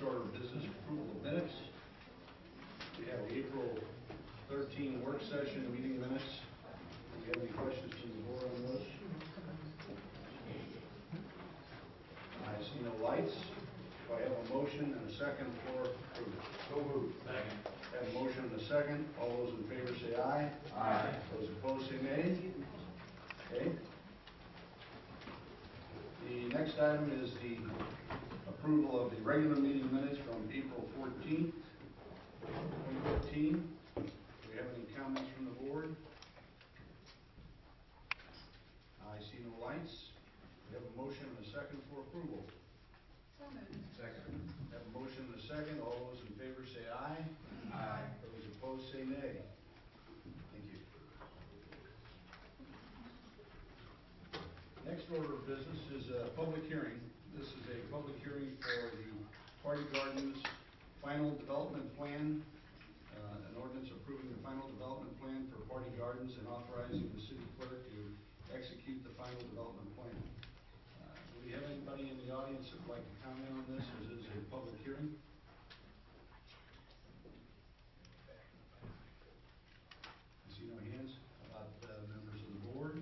order of business, approval of minutes. We have the April 13 work session meeting minutes. Do you have any questions from the board on those? I see no lights. Do I have a motion and a second for approval? So moved. Second. I have a motion and a second. All those in favor say aye. Aye. Those opposed say nay. Okay. The next item is the approval of the regular meeting minutes from April 14th, 2015. Do we have any comments from the board? I see no lights. We have a motion and a second for approval. So moved. Second. We have a motion and a second. All those in favor say aye. Aye. Those opposed say nay. Thank you. Next order of business is a public hearing. This is a public hearing for the Party Gardens final development plan, an ordinance approving the final development plan for Party Gardens and authorizing the city clerk to execute the final development plan. Do we have anybody in the audience that would like to comment on this, as it is a public hearing? I see no hands. How about members of the board?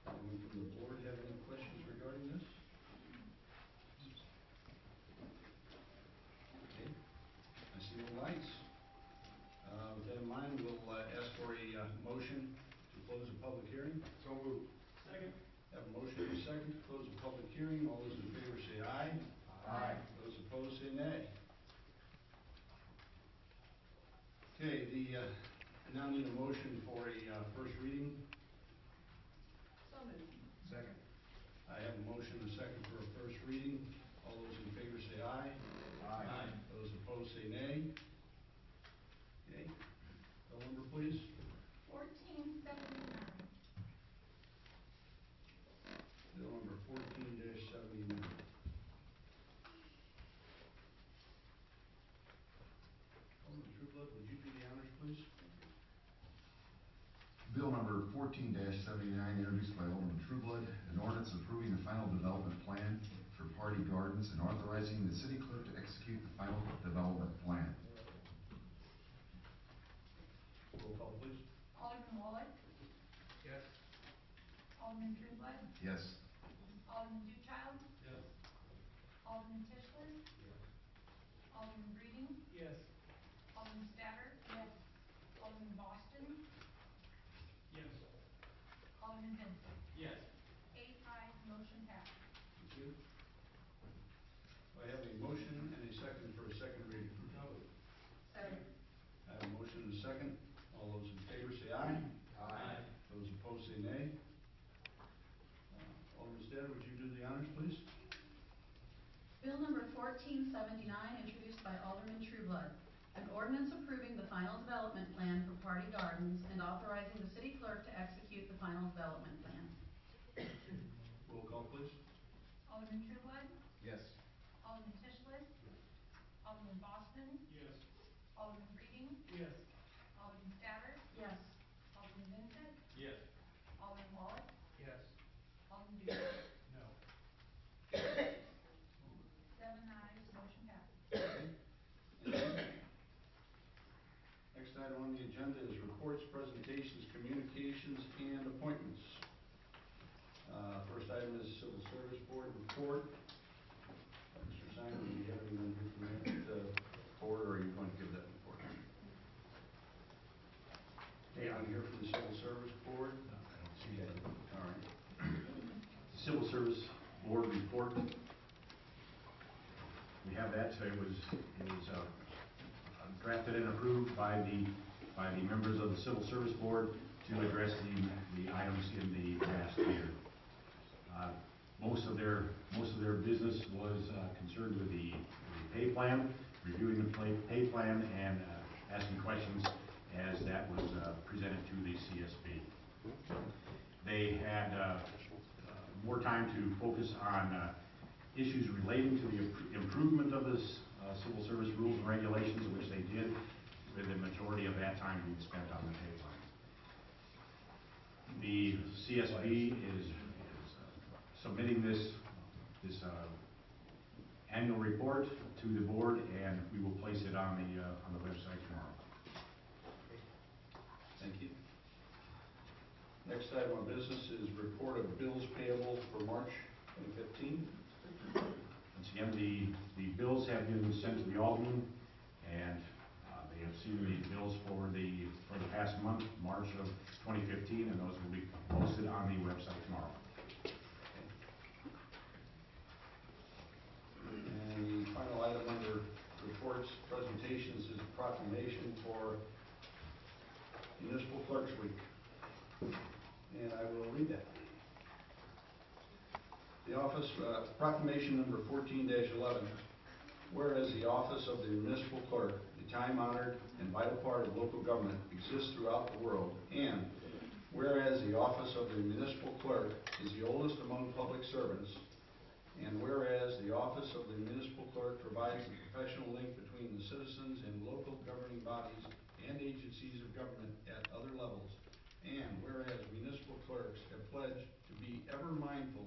Anyone from the board have any questions regarding this? Okay. I see no lights. With that in mind, we'll ask for a motion to close the public hearing. So moved. Second. Have a motion and a second to close the public hearing. All those in favor say aye. Aye. Those opposed say nay. Okay, I now need a motion for a first reading. So moved. Second. I have a motion and a second for a first reading. All those in favor say aye. Aye. Those opposed say nay. Okay. Bill number, please. 1479. Bill number 14-79. Alderman Trueblood, would you do the honors, please? Bill number 14-79, introduced by Alderman Trueblood, an ordinance approving the final development plan for Party Gardens and authorizing the city clerk to execute the final development plan. Roll call, please. Alderman Wallach. Yes. Alderman Trueblood. Yes. Alderman Duchild. Yes. Alderman Tischler. Yes. Alderman Breeding. Yes. Alderman Statter. Yes. Alderman Boston. Yes. Alderman Vincent. Yes. 8 ayes, motion passed. Thank you. I have a motion and a second for a second reading. Second. I have a motion and a second. All those in favor say aye. Aye. Those opposed say nay. Alderman Statter, would you do the honors, please? Bill number 1479, introduced by Alderman Trueblood, an ordinance approving the final development plan for Party Gardens and authorizing the city clerk to execute the final development plan. Roll call, please. Alderman Trueblood. Yes. Alderman Tischler. Alderman Boston. Yes. Alderman Breeding. Yes. Alderman Statter. Yes. Alderman Vincent. Yes. Alderman Wallach. Yes. Alderman Duchild. No. 7 ayes, motion passed. Next item on the agenda is reports, presentations, communications, and appointments. First item is Civil Service Board report. Mr. Simon, do you have anyone here from that board, or are you going to give that report? Anyone here from the Civil Service Board? No, I don't see Okay. it. All right. The Civil Service Board report. We have that, so it was drafted and approved by the members of the Civil Service Board to address the items in the past year. Most of their business was concerned with the pay plan, reviewing the pay plan, and asking questions as that was presented to the CSB. They had more time to focus on issues relating to the improvement of the civil service rules and regulations, which they did, with the majority of that time being spent on the pay plan. The CSB is submitting this annual report to the board, and we will place it on the website tomorrow. Thank you. Next item of business is report of bills payable for March 2015. Once again, the bills have been sent to the Alderman, and they have seen the bills for the past month, March of 2015, and those will be posted on the website tomorrow. And the final item under reports, presentations is a proclamation for Municipal Clerks Week. And I will read that. The office, proclamation number 14-11, whereas the office of the municipal clerk, the time-honored and vital part of local government, exists throughout the world, and whereas the office of the municipal clerk is the oldest among public servants, and whereas the office of the municipal clerk provides the professional link between the citizens and local governing bodies and agencies of government at other levels, and whereas municipal clerks have pledged to be ever mindful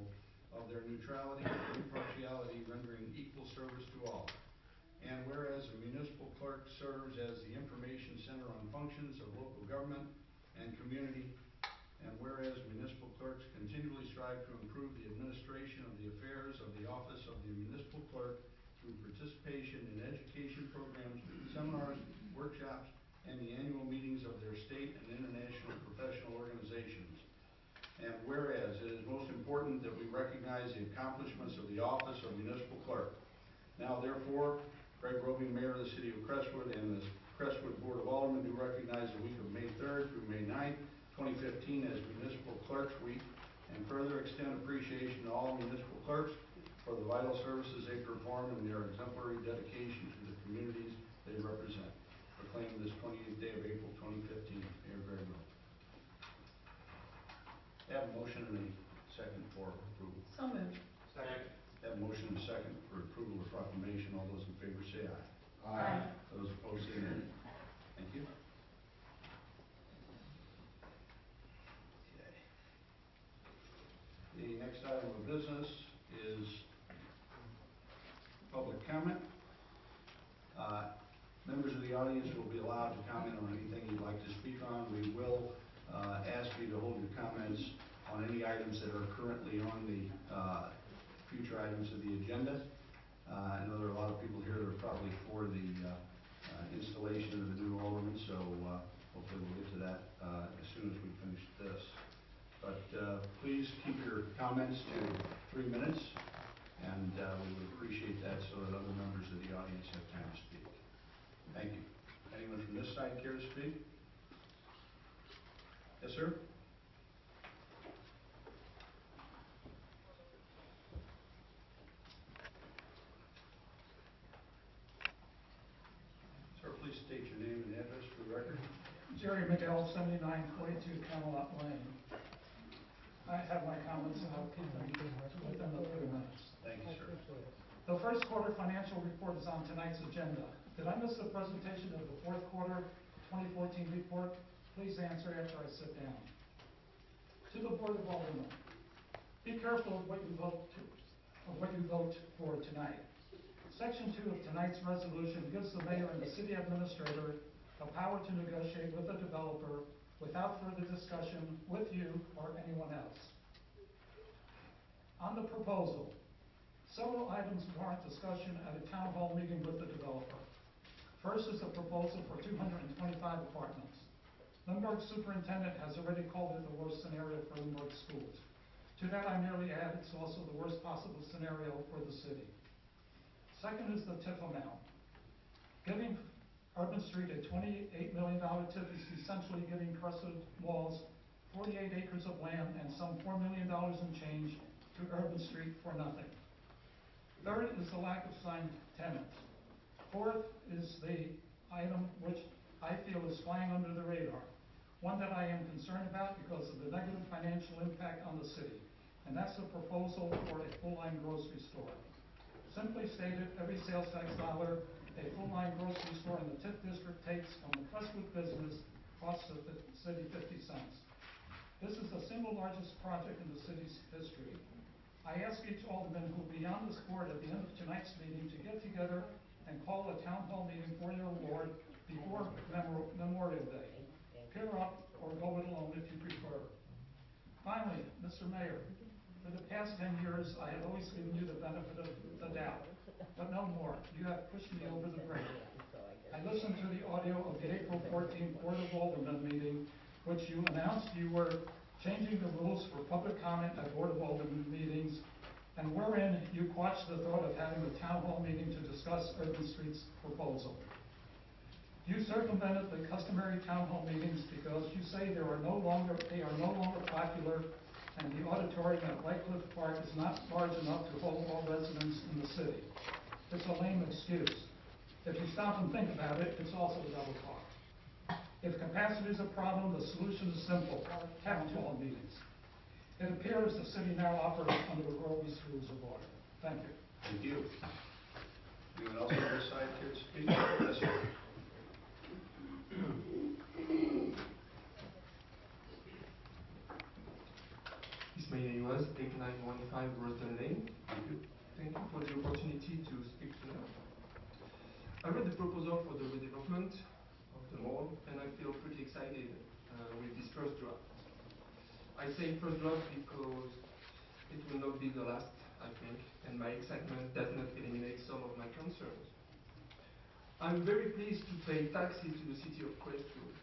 of their neutrality and impartiality, rendering equal service to all, and whereas a municipal clerk serves as the information center on functions of local government and community, and whereas municipal clerks continually strive to improve the administration of the affairs of the office of the municipal clerk through participation in education programs, seminars, workshops, and the annual meetings of their state and international professional organizations. And whereas it is most important that we recognize the accomplishments of the office of municipal clerk. Now therefore, Greg Roby, Mayor of the City of Crestwood, and the Crestwood Board of Aldermen do recognize the week of May 3rd through May 9th, 2015 as Municipal Clerks Week, and further extend appreciation to all municipal clerks for the vital services they perform and their exemplary dedication to the communities they represent. Proclaim this 28th day of April 2015. Mayor Greg Roby. Have a motion and a second for approval. So moved. Second. Have a motion and a second for approval of proclamation. All those in favor say aye. Aye. Those opposed say nay. Thank you. Okay. The next item of business is public comment. Members of the audience will be allowed to comment on anything you'd like to speak on. We will ask you to hold your comments on any items that are currently on the future items of the agenda. I know there are a lot of people here that are probably for the installation of the new Alderman, so hopefully we'll get to that as soon as we finish this. But please keep your comments to 3 minutes, and we would appreciate that so that other members of the audience have time to speak. Thank you. Anyone from this side care to speak? Yes, sir? Sir, please state your name and address for the record. Jerry McDowell, 7942 Camelot Lane. I have my comments, and I'll keep them within the 3 minutes. Thank you, sir. The first quarter financial report is on tonight's agenda. Did I miss the presentation of the fourth quarter 2014 report? Please answer after I sit down. To the Board of Aldermen, be careful of what you vote for tonight. Section 2 of tonight's resolution gives the mayor and the city administrator the power to negotiate with the developer without further discussion with you or anyone else. On the proposal, several items warrant discussion at a town hall meeting with the developer. First is a proposal for 225 apartments. Limburg Superintendent has already called it the worst scenario for Limburg schools. To that I merely add it's also the worst possible scenario for the city. Second is the TIF amount. Giving Urban Street a $28 million TIF is essentially giving Crestwood Malls 48 acres of land and some $4 million in change to Urban Street for nothing. Third is the lack of signed tenants. Fourth is the item which I feel is flying under the radar, one that I am concerned about because of the negative financial impact on the city, and that's the proposal for a full-line grocery store. Simply stated, every sales tax dollar a full-line grocery store in the TIF district takes from the Crestwood business costs the city 50 cents. This is the single largest project in the city's history. I ask each alderman who will be on this board at the end of tonight's meeting to get together and call a town hall meeting for your ward before Memorial Day. Pair up or go it alone if you prefer. Finally, Mr. Mayor, for the past 10 years, I have always given you the benefit of the doubt, but no more. You have pushed me over the brink. I listened to the audio of the April 14th Board of Aldermen meeting, which you announced you were changing the rules for public comment at Board of Aldermen meetings, and wherein you quashed the thought of having a town hall meeting to discuss Urban Street's proposal. You circumvented the customary town hall meetings because you say they are no longer popular, and the auditorium at Whitecliff Park is not large enough to hold all residents in the city. It's a lame excuse. If you stop and think about it, it's also double talk. If capacity is a problem, the solution is simple: town hall meetings. It appears the city now operates under the Roby's Rules of Order. Thank you. Thank you. Anyone else on this side care to speak? Yes, sir. Ismail was 8915 Rosedale Lane. Thank you. Thank you for the opportunity to speak tonight. I read the proposal for the redevelopment of the mall, and I feel pretty excited with this first draft. I say first draft because it will not be the last, I think, and my excitement does not eliminate some of my concerns. I'm very pleased to pay taxes to the city of Crestwood,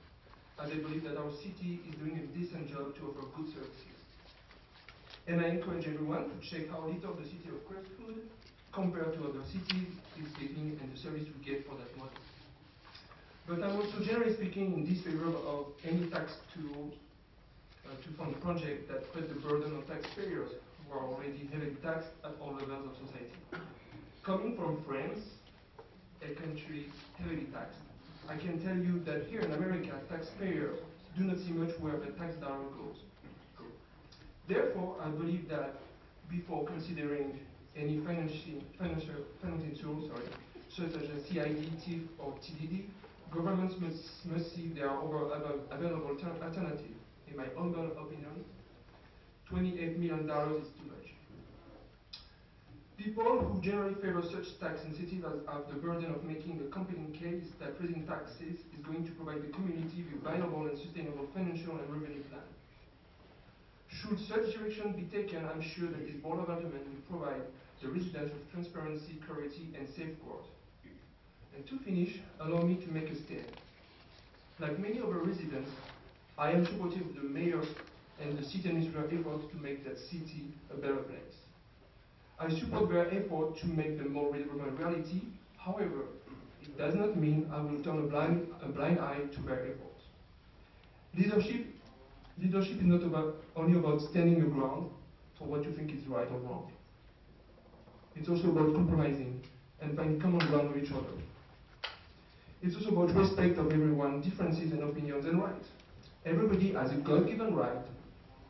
as I believe that our city is doing a decent job to offer good services. And I encourage everyone to check how little the city of Crestwood, compared to other cities, is taking and the service we get for that money. But I'm also generally speaking in disfavor of any tax to fund a project that puts the burden on taxpayers who are already heavily taxed at all levels of society. Coming from France, a country heavily taxed, I can tell you that here in America, taxpayers do not see much where the tax dollar goes. Therefore, I believe that before considering any financing tools, such as CID, TIF, or TDD, governments must see if there are available alternatives. In my humble opinion, $28 million is too much. People who generally favor such tax incentives have the burden of making a compelling case that raising taxes is going to provide the community with viable and sustainable financial and revenue plan. Should such direction be taken, I'm sure that this Board of Aldermen will provide the residents with transparency, clarity, and safeguard. And to finish, allow me to make a stand. Like many other residents, I am supportive of the mayor and the city administrator efforts to make that city a better place. I support their effort to make the mall redevelopment reality. However, it does not mean I will turn a blind eye to their efforts. Leadership is not only about standing your ground for what you think is right or wrong. It's also about compromising and finding common ground with each other. It's also about respect of everyone's differences and opinions and rights. Everybody has a God-given right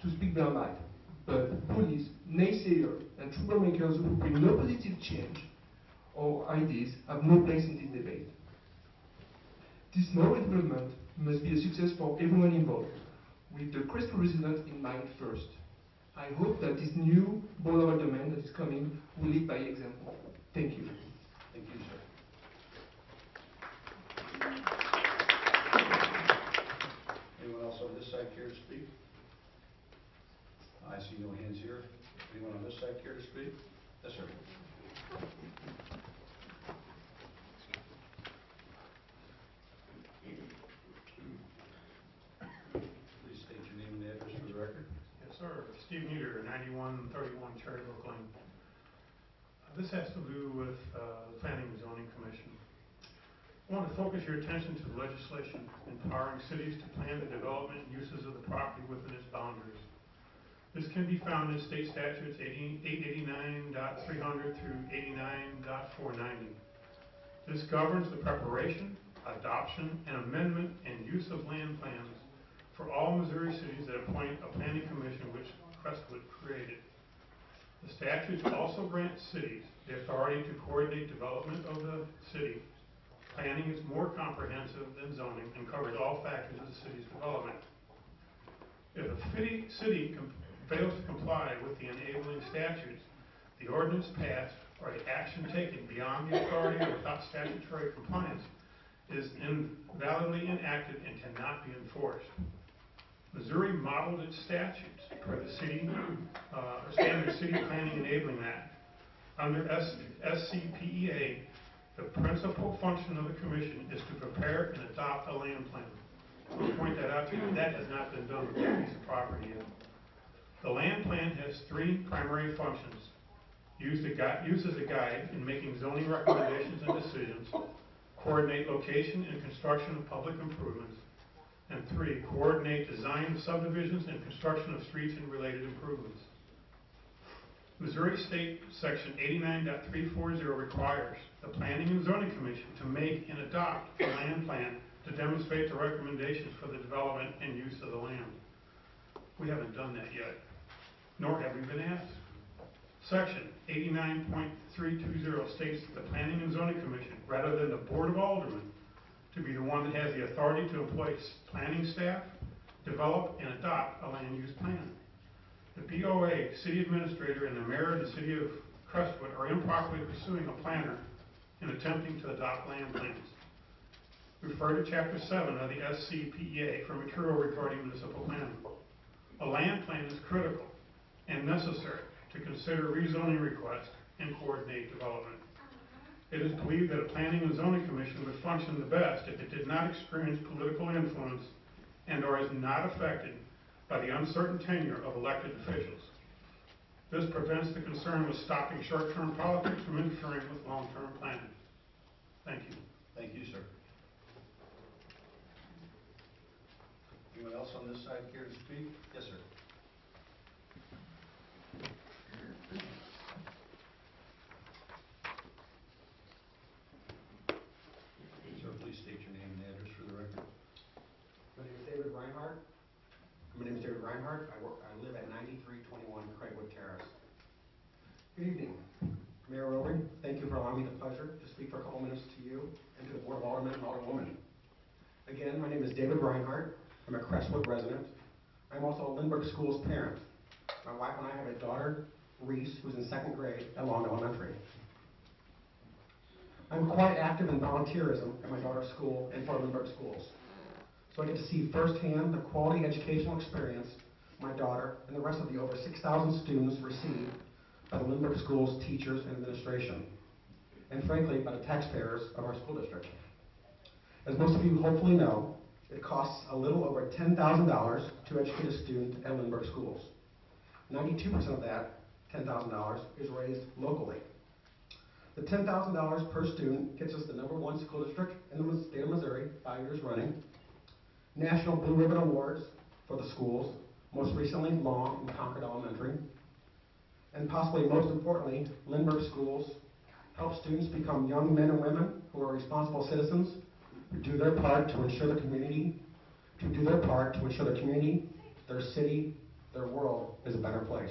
to speak their mind, but bullies, naysayers, and troublemakers who bring no positive change or ideas have no place in this debate. This mall development must be a success for everyone involved, with the Crestwood residents in mind first. I hope that this new Board of Aldermen that is coming will lead by example. Thank you. Thank you, sir. Anyone else on this side care to speak? I see no hands here. Anyone on this side care to speak? Yes, sir. Please state your name and address for the record. Yes, sir. Steve Nieder, 9131 Cherry Brook Lane. This has to do with the Planning and Zoning Commission. I want to focus your attention to the legislation empowering cities to plan the development and uses of the property within its boundaries. This can be found in state statutes 889.300 through 89.490. This governs the preparation, adoption, and amendment and use of land plans for all Missouri cities that appoint a planning commission which Crestwood created. The statutes also grant cities the authority to coordinate development of the city. Planning is more comprehensive than zoning and covers all factors of the city's development. If a city fails to comply with the enabling statutes, the ordinance passed or the action taken beyond the authority or without statutory compliance is invalidly enacted and cannot be enforced. Missouri modeled its statutes per the Standard City Planning Enabling Act. Under SCPEA, the principal function of the commission is to prepare and adopt a land plan. I'll point that out to you. That has not been done with that piece of property yet. The land plan has three primary functions. Used as a guide in making zoning recommendations and decisions, coordinate location and construction of public improvements, and 3, coordinate design of subdivisions and construction of streets and related improvements. Missouri State Section 89.340 requires the Planning and Zoning Commission to make and adopt a land plan to demonstrate the recommendations for the development and use of the land. We haven't done that yet, nor have we been asked. Section 89.320 states that the Planning and Zoning Commission, rather than the Board of Aldermen, to be the one that has the authority to employ planning staff, develop, and adopt a land use plan. The BOA, city administrator, and the mayor of the city of Crestwood are improperly pursuing a planner in attempting to adopt land plans. Refer to Chapter 7 of the SCPEA for material regarding municipal planning. A land plan is critical and necessary to consider rezoning requests and coordinate development. It is believed that a Planning and Zoning Commission would function the best if it did not experience political influence and or is not affected by the uncertain tenure of elected officials. This prevents the concern with stopping short-term politics from interfering with long-term planning. Thank you. Thank you, sir. Anyone else on this side care to speak? Yes, sir. Sir, please state your name and address for the record. My name is David Reinhardt. I live at 9321 Crestwood Terrace. Good evening. Mayor Rowan, thank you for allowing me the pleasure to speak for a couple minutes to you and to the Board of Aldermen and Alderwomen. Again, my name is David Reinhardt. I'm a Crestwood resident. I'm also a Lindbergh Schools parent. My wife and I have a daughter, Reese, who's in 2nd grade at Long Elementary. I'm quite active in volunteerism at my daughter's school and for Lindbergh Schools. So I get to see firsthand the quality educational experience my daughter and the rest of the over 6,000 students receive by the Lindbergh Schools teachers and administration, and frankly, by the taxpayers of our school district. As most of you hopefully know, it costs a little over $10,000 to educate a student at Lindbergh Schools. 92% of that $10,000 is raised locally. The $10,000 per student gets us the #1 school district in the state of Missouri, 5 years running, National Blue Ribbon Awards for the schools, most recently Long and Concord Elementary, and possibly most importantly, Lindbergh Schools help students become young men and women who are responsible citizens, who do their part to ensure the community, their city, their world is a better place.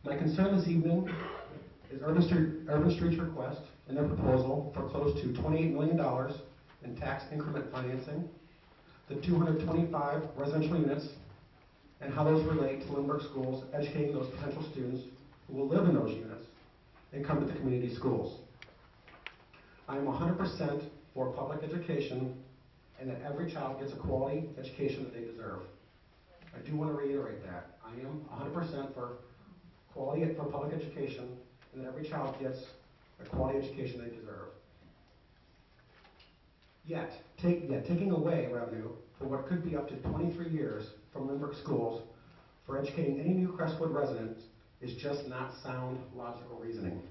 My concern this evening is Urban Street's request in their proposal for close to $28 million in tax increment financing, the 225 residential units, and how those relate to Lindbergh Schools educating those potential students who will live in those units and come to the community schools. I am 100% for public education and that every child gets a quality education that they deserve. I do want to reiterate that. I am 100% for quality for public education and that every child gets a quality education they deserve. Yet, taking away revenue for what could be up to 23 years from Lindbergh Schools for educating any new Crestwood resident is just not sound logical reasoning.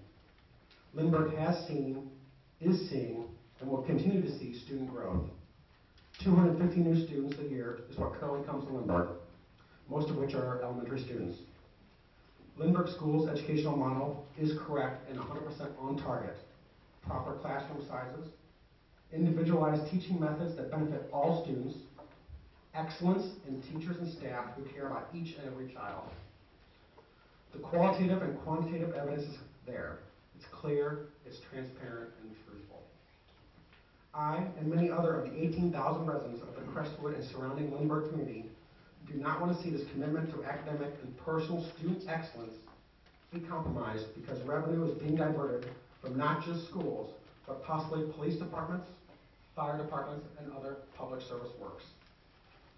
Lindbergh has seen, is seeing, and will continue to see student growth. 250 new students a year is what currently comes to Lindbergh, most of which are elementary students. Lindbergh Schools' educational model is correct and 100% on target. Proper classroom sizes, individualized teaching methods that benefit all students, excellence in teachers and staff who care about each and every child. The qualitative and quantitative evidence is there. It's clear, it's transparent, and truthful. I and many other of the 18,000 residents of the Crestwood and surrounding Lindbergh community do not want to see this commitment to academic and personal student excellence be compromised because revenue is being diverted from not just schools, but possibly police departments, fire departments, and other public service works.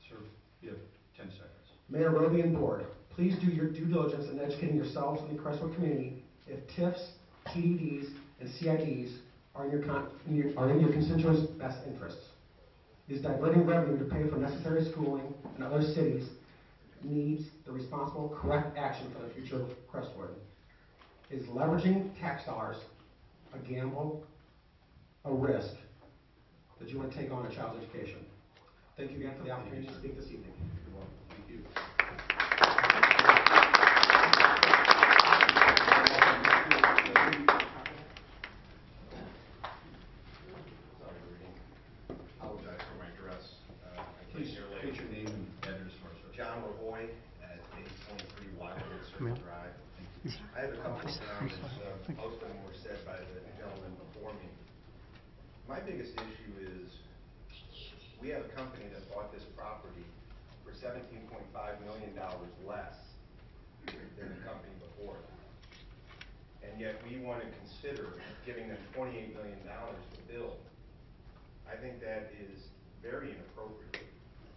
Sir, you have 10 seconds. Mayor Roby and Board, please do your due diligence in educating yourselves and the Crestwood community if TIFs, TDDs, and CIDs are in your constituents' best interests. Is diverting revenue to pay for necessary schooling in other cities needs the responsible, correct action for the future of Crestwood. Is leveraging tax dollars a gamble, a risk that you want to take on a child's education? Thank you again for the opportunity to speak this evening. You're welcome. Thank you. Sorry, reading. Apologize for my dress. I came Please here state late. your name and address for us, sir. John Rahoy at 823 Wildwood Circle Drive. I have a couple of comments. Most of them were said by the gentleman before me. My biggest issue is we have a company that bought this property for $17.5 million less than the company before them. And yet we want to consider giving them $28 million to build. I think that is very inappropriate.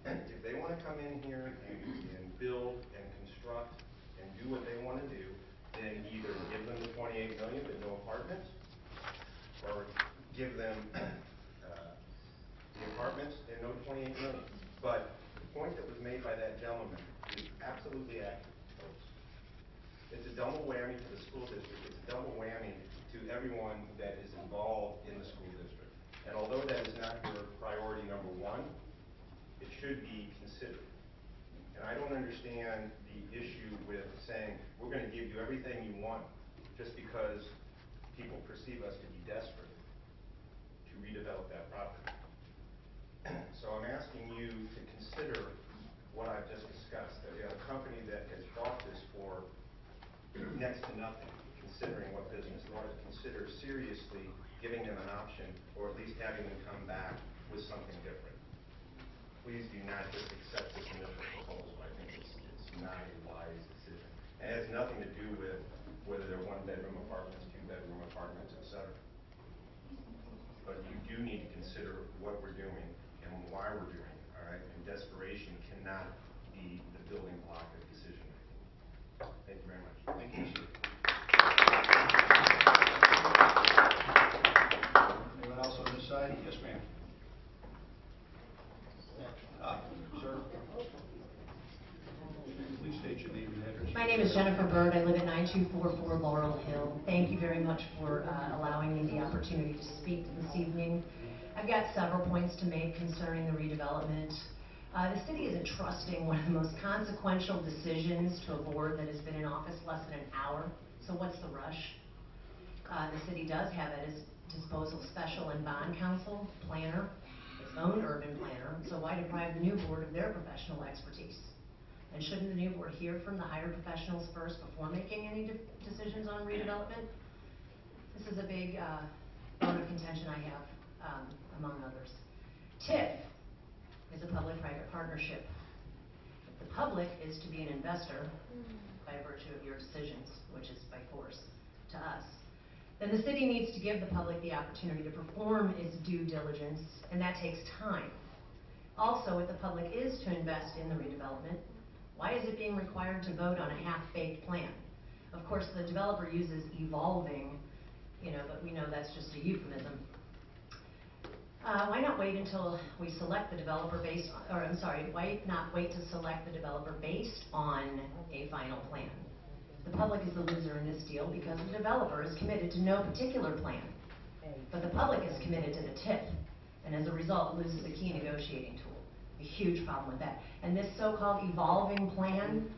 If they want to come in here and build and construct and do what they want to do, then either give them the $28 million but no apartments, or give them the apartments and no $28 million. But the point that was made by that gentleman is absolutely accurate, folks. It's a double whammy for the school district. It's a double whammy to everyone that is involved in the school district. And although that is not your priority number one, it should be considered. And I don't understand the issue with saying, we're going to give you everything you want just because people perceive us to be desperate to redevelop that property. So I'm asking you to consider what I've just discussed, that we have a company that has bought this for next to nothing, considering what business. We ought to consider seriously giving them an option, or at least having them come back with something different. Please do not just accept this initial proposal. I think it's not a wise decision. It has nothing to do with whether they're one-bedroom apartments, two-bedroom apartments, etc. But you do need to consider what we're doing and why we're doing it, all right? And desperation cannot be the building block of decision-making. Thank you very much. Thank you, sir. Anyone else on this side? Yes, ma'am. Sir, please state your name and address. My name is Jennifer Bird. I live at 9244 Laurel Hill. Thank you very much for allowing me the opportunity to speak this evening. I've got several points to make concerning the redevelopment. The city is entrusting one of the most consequential decisions to a board that has been in office less than an hour. So what's the rush? The city does have at its disposal special and bond counsel, planner, its own urban planner. So why deprive the new board of their professional expertise? And shouldn't the new board hear from the hired professionals first before making any decisions on redevelopment? This is a big bone of contention I have, among others. TIF is a public-private partnership. If the public is to be an investor, by virtue of your decisions, which is by force to us, then the city needs to give the public the opportunity to perform its due diligence, and that takes time. Also, if the public is to invest in the redevelopment, why is it being required to vote on a half-baked plan? Of course, the developer uses evolving, but we know that's just a euphemism. Why not wait until we select the developer why not wait to select the developer based on a final plan? The public is the loser in this deal because the developer is committed to no particular plan, but the public is committed to the TIF, and as a result loses a key negotiating tool. A huge problem with that. And this so-called evolving plan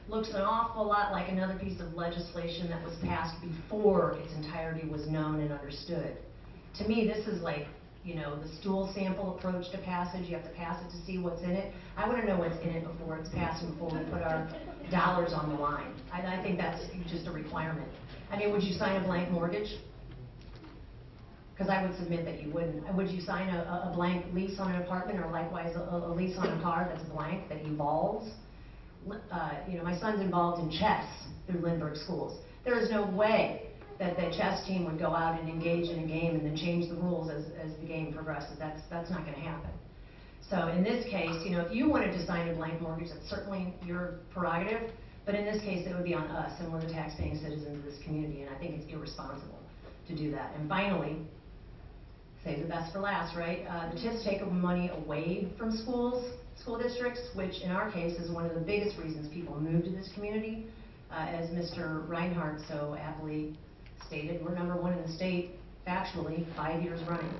looks an awful lot like another piece of legislation that was passed before its entirety was known and understood. To me, this is like, the stool sample approach to passage. You have to pass it to see what's in it. I want to know what's in it before it's passed and before we put our dollars on the line. I think that's just a requirement. I mean, would you sign a blank mortgage? Because I would submit that you wouldn't. Would you sign a blank lease on an apartment, or likewise a lease on a car that's blank, that evolves? You know, my son's involved in chess through Lindbergh Schools. There is no way that the chess team would go out and engage in a game and then change the rules as the game progresses. That's not going to happen. So in this case, you know, if you wanted to sign a blank mortgage, that's certainly your prerogative, but in this case, it would be on us, and we're the tax-paying citizens of this community, and I think it's irresponsible to do that. And finally, save the best for last, right? The TIFs take money away from school districts, which in our case is one of the biggest reasons people move to this community. As Mr. Reinhardt so aptly stated, we're #1 in the state, factually, 5 years running.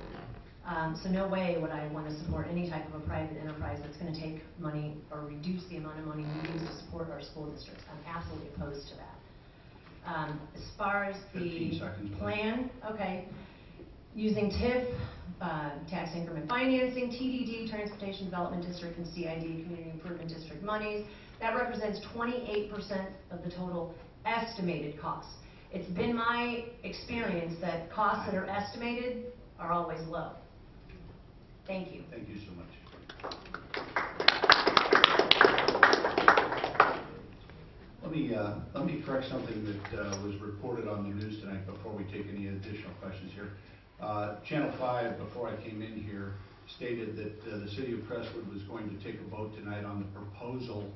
So no way would I want to support any type of a private enterprise that's going to take money or reduce the amount of money we use to support our school districts. I'm absolutely opposed to that. As far as the 15 seconds, please. plan, okay, using TIF, tax increment financing, TDD, Transportation Development District, and CID, Community Improvement District monies, that represents 28% of the total estimated costs. It's been my experience that costs that are estimated are always low. Thank you. Thank you so much. Let me correct something that was reported on the news tonight before we take any additional questions here. Channel 5, before I came in here, stated that the city of Crestwood was going to take a vote tonight on the proposal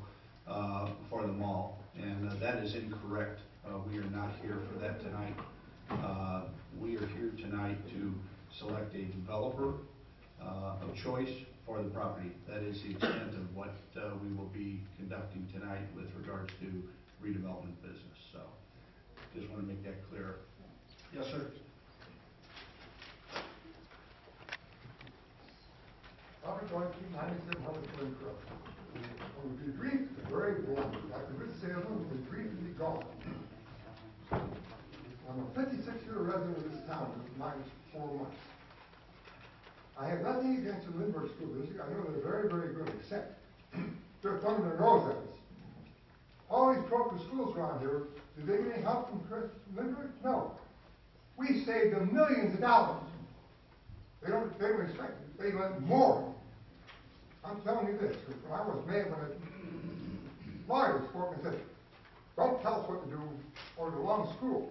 for the mall, and that is incorrect. We are not here for that tonight. We are here tonight to select a developer of choice for the property. That is the extent of what we will be conducting tonight with regards to redevelopment business. So just want to make that clear. Yes, sir. Robert Johnson, 97 Howard Glen Crook. I would be brief, very blunt. After good salesman, would be brief and be gone. I'm a 56-year resident of this town, minus 4 months. I have nothing against the Lindbergh School District. I know they're very, very good, except they're thumbing their nose at us. All these broken schools around here, did they get any help from Lindbergh? No. We saved them millions of dollars. They don't expect it. They want more. I'm telling you this, because when I was mad when a lawyer spoke and said, don't tell us what to do or to belong to school.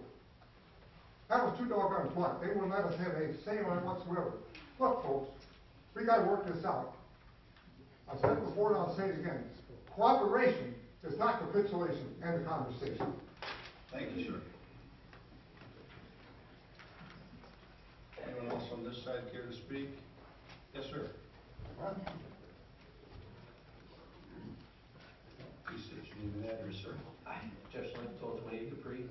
That was too doggone blunt. They wouldn't let us have a say on it whatsoever. Look, folks, we got to work this out. I've said it before and I'll say it again. Cooperation is not capitulation. End of conversation. Thank you, sir. Anyone else on this side care to speak? Yes, sir. Please state your name and address, sir. Hi, Jeff Schlenk, 1228 Capri.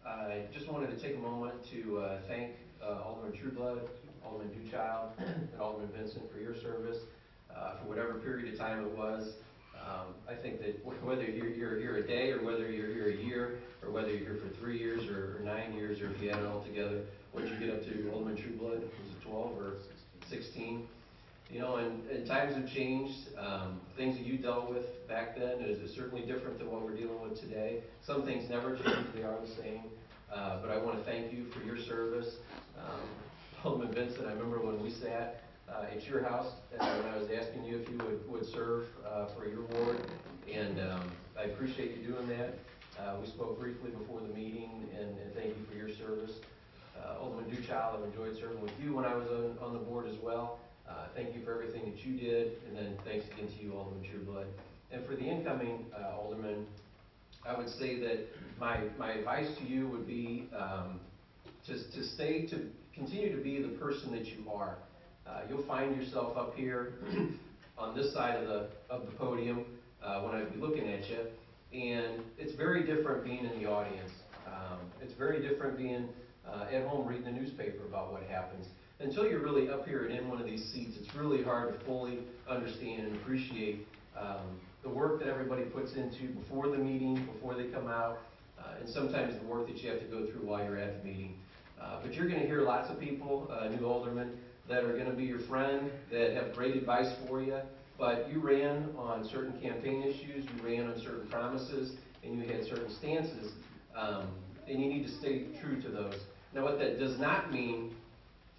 I just wanted to take a moment to thank Alderman Trueblood, Alderman Duchild, and Alderman Vincent for your service for whatever period of time it was. I think that whether you're here a day, or whether you're here a year, or whether you're here for 3 years or 9 years, or if you add it all together, what you get up to, Alderman Trueblood, was it 12 or 16? You know, and times have changed. Things that you dealt with back then is certainly different than what we're dealing with today. Some things never change, they are the same. But I want to thank you for your service. Alderman Vincent, I remember when we sat at your house when I was asking you if you would serve for your ward, and I appreciate you doing that. We spoke briefly before the meeting, and thank you for your service. Alderman Duchild, I've enjoyed serving with you when I was on the board as well. Thank you for everything that you did, and then thanks again to you, Alderman Trueblood. And for the incoming Alderman, I would say that my advice to you would be to continue to be the person that you are. You'll find yourself up here on this side of the podium when I'd be looking at you, and it's very different being in the audience. It's very different being at home reading the newspaper about what happens. Until you're really up here and in one of these seats, it's really hard to fully understand and appreciate the work that everybody puts into before the meeting, before they come out, and sometimes the work that you have to go through while you're at the meeting. But you're going to hear lots of people, new aldermen, that are going to be your friend, that have great advice for you, but you ran on certain campaign issues, you ran on certain promises, and you had certain stances, and you need to stay true to those. Now, what that does not mean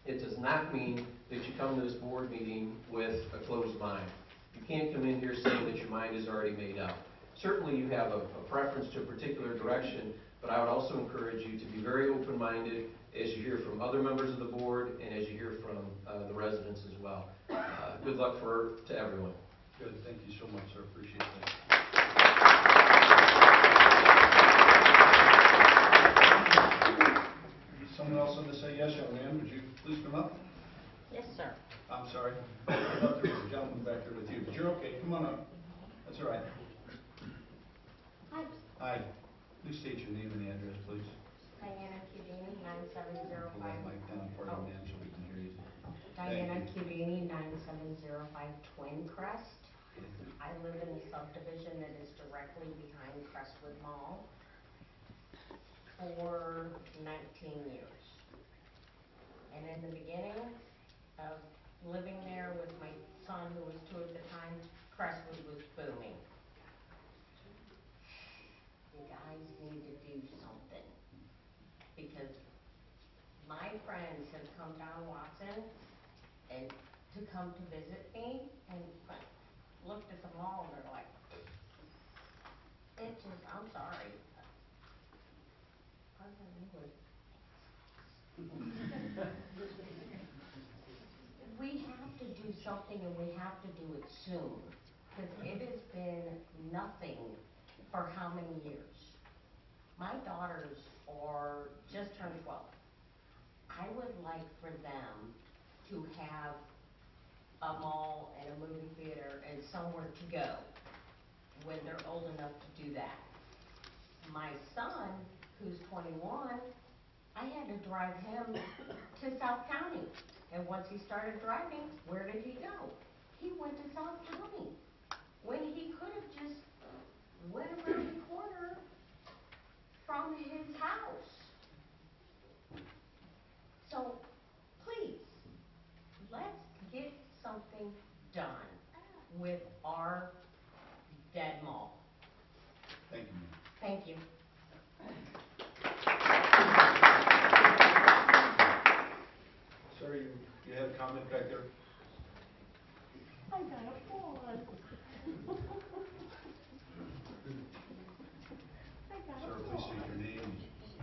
It does not mean that you come to this board meeting with a closed mind. You can't come in here saying that your mind is already made up. Certainly you have a preference to a particular direction, but I would also encourage you to be very open-minded as you hear from other members of the board and as you hear from the residents as well. Good luck to everyone. Good, thank you so much, sir, appreciate that. Someone else on this say yes, young man, would you please come up? Yes, sir. I'm sorry, I thought there was a gentleman back there with you, but you're okay, come on up. That's all right. Hi. Hi, please state your name and address, please. Diana Cudini, Pull that 9705. mic down for you, man, so we can hear you. Diana Thank you. Cudini, 9705 Twin Crest. I live in a subdivision that is directly behind Crestwood Mall for 19 years. And in the beginning of living there with my son, who was 2 at the time, Crestwood was booming. You guys need to do something, because my friends have come down Watson and to come to visit me and looked at the mall and they're like, it just, I'm sorry. Pardon English. We have to do something, and we have to do it soon, because it has been nothing for how many years? My daughters are just turned 12. I would like for them to have a mall and a movie theater and somewhere to go when they're old enough to do that. My son, who's 21, I had to drive him to South County. And once he started driving, where did he go? He went to South County, when he could have just went around the corner from his house. So, please, let's get something done with our dead mall. Thank you, ma'am. Thank you. Sir, you had a comment back there? I got a pause. Sir, please state your name.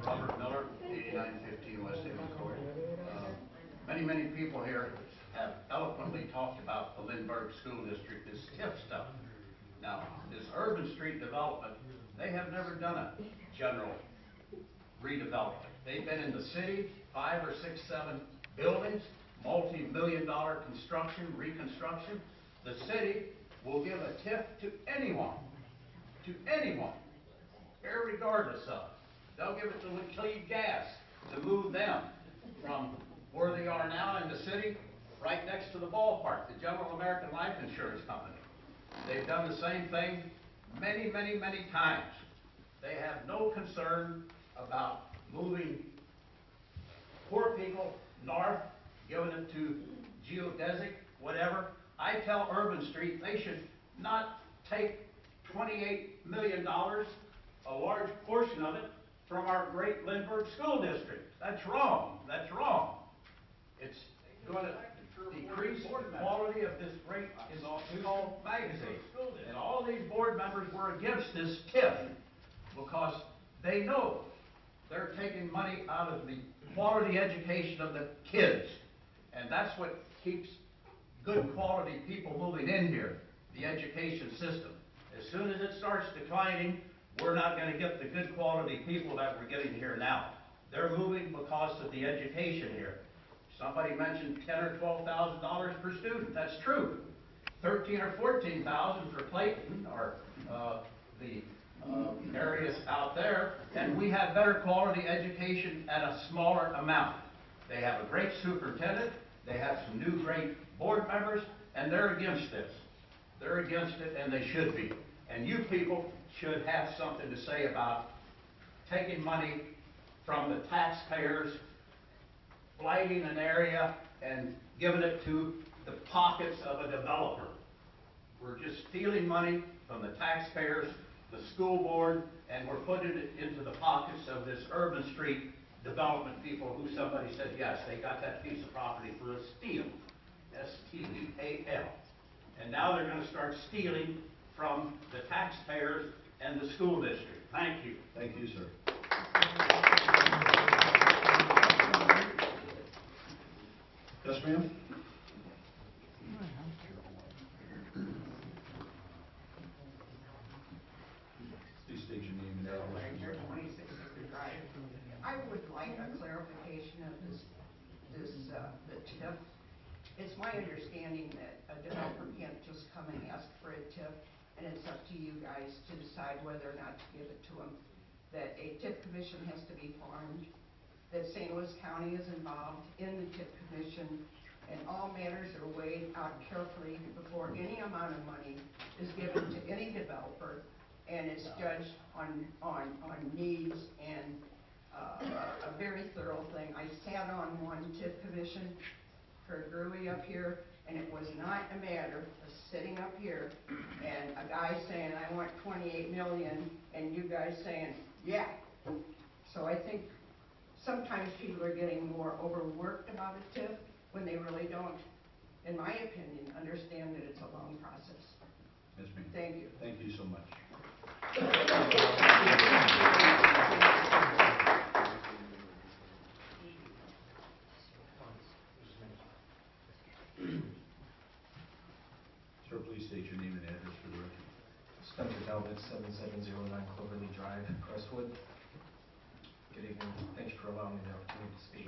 Robert Miller, 8915 West Haven Court. Many people here have eloquently talked about the Lindbergh School District, this TIF stuff. Now, this urban street development, they have never done a general redevelopment. They've been in the city, 5 or 6, 7 buildings, multi-million-dollar construction, reconstruction. The city will give a TIF to anyone, irregardless of. They'll give it to Laclede Gas to move them from where they are now in the city, right next to the ballpark, the General American Life Insurance Company. They've done the same thing many times. They have no concern about moving poor people north, giving it to geodesic, whatever. I tell Urban Street they should not take $28 million, a large portion of it, from our great Lindbergh School District. That's wrong. That's wrong. It's going to decrease the quality of this great institutional magazine. And all these board members were against this TIF because they know they're taking money out of the quality education of the kids. And that's what keeps good quality people moving in here, the education system. As soon as it starts declining, we're not going to get the good quality people that we're getting here now. They're moving because of the education here. Somebody mentioned $10,000 or $12,000 per student. That's true. $13,000 or $14,000 for Clayton or the areas out there, and we have better quality education at a smaller amount. They have a great superintendent. They have some new great board members, and they're against this. They're against it, and they should be. And you people should have something to say about taking money from the taxpayers, blighting an area, and giving it to the pockets of a developer. We're just stealing money from the taxpayers, the school board, and we're putting it into the pockets of this urban street development people who somebody said, yes, they got that piece of property for a steal. S-T-E-A-L. And now they're gonna start stealing from the taxpayers and the school district. Thank you. Thank you, sir. Yes, ma'am? Please state your name and address. 26 Drive. I would like a clarification of the TIF. It's my understanding that a developer can't just come and ask for a TIF, and it's up to you guys to decide whether or not to give it to them. That a TIF commission has to be formed, that St. Louis County is involved in the TIF commission, and all matters are weighed out carefully before any amount of money is given to any developer, and it's judged on needs and a very thorough thing. I sat on one TIF commission for Gruey up here, and it was not a matter of sitting up here and a guy saying, I want 28 million, and you guys saying, yeah. So I think sometimes people are getting more overworked about a TIF when they really don't, in my opinion, understand that it's a long process. Yes, ma'am. Thank you. Thank you so much. Sir, please state your name and address for the record. Spencer Talbot, 7709 Cloverly Drive, Crestwood. Good evening. Thank you for allowing me the opportunity to speak.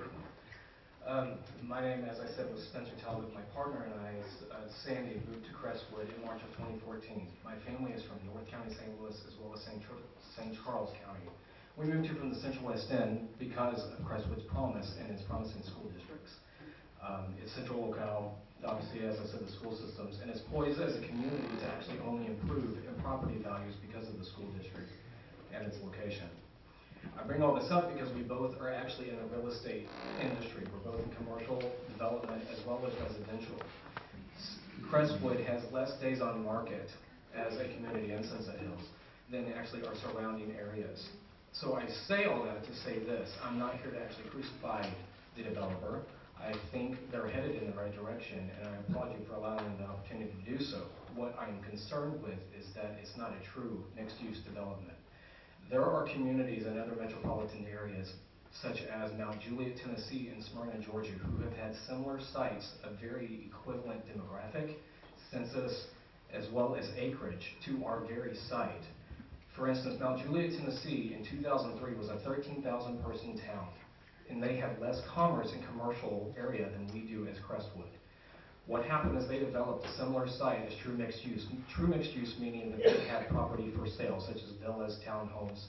My name, as I said, was Spencer Talbot. My partner and I, Sandy, moved to Crestwood in March of 2014. My family is from North County, St. Louis, as well as St. Charles County. We moved here from the Central West End because of Crestwood's promise and its promising school districts. It's central locale, obviously, as I said, the school systems, and it's poised as a community to actually only improve in property values because of the school district and its location. I bring all this up because we both are actually in the real estate industry. We're both in commercial development as well as residential. Crestwood has less days on market as a community in Sunset Hills than actually our surrounding areas. So I say all that to say this: I'm not here to actually crucify the developer. I think they're headed in the right direction, and I applaud you for allowing them the opportunity to do so. What I'm concerned with is that it's not a true mixed-use development. There are communities in other metropolitan areas, such as Mount Juliet, Tennessee, and Smyrna, Georgia, who have had similar sites of very equivalent demographic, census, as well as acreage to our very site. For instance, Mount Juliet, Tennessee, in 2003 was a 13,000-person town, and they had less commerce and commercial area than we do as Crestwood. What happened is they developed a similar site as true mixed use. True mixed use meaning that they had property for sale, such as villas, townhomes,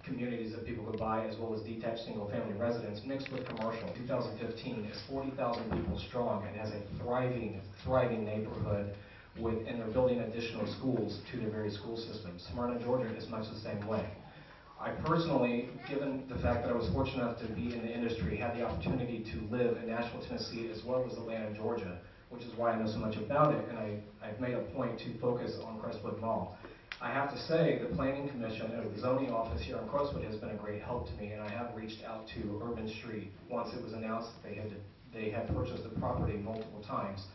communities that people could buy, as well as detached single-family residence mixed with commercial. 2015 is 40,000 people strong and has a thriving neighborhood and they're building additional schools to their very school systems. Smyrna, Georgia is much the same way. I personally, given the fact that I was fortunate enough to be in the industry, had the opportunity to live in Nashville, Tennessee, as well as Atlanta, Georgia, which is why I know so much about it, and I've made a point to focus on Crestwood Mall. I have to say, the Planning Commission and the zoning office here in Crestwood has been a great help to me, and I have reached out to Urban Street once it was announced that they had purchased the property multiple times,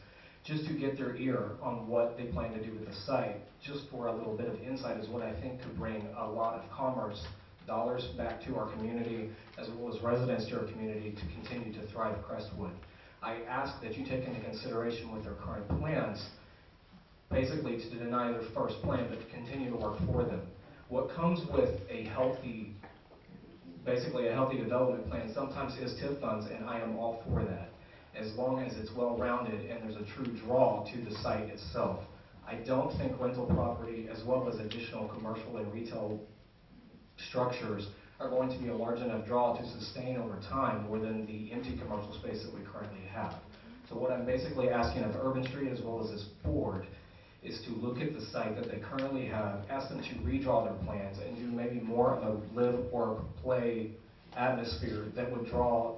just to get their ear on what they plan to do with the site. Just for a little bit of insight is what I think could bring a lot of commerce dollars back to our community, as well as residents to our community, to continue to thrive Crestwood. I ask that you take into consideration with their current plans, basically to deny their first plan, but to continue to work for them. What comes with a healthy development plan sometimes is TIF funds, and I am all for that, as long as it's well-rounded and there's a true draw to the site itself. I don't think rental property, as well as additional commercial and retail structures, are going to be a large enough draw to sustain over time more than the empty commercial space that we currently have. So what I'm basically asking of Urban Street, as well as this board, is to look at the site that they currently have, ask them to redraw their plans and do maybe more of a live, work, play atmosphere that would draw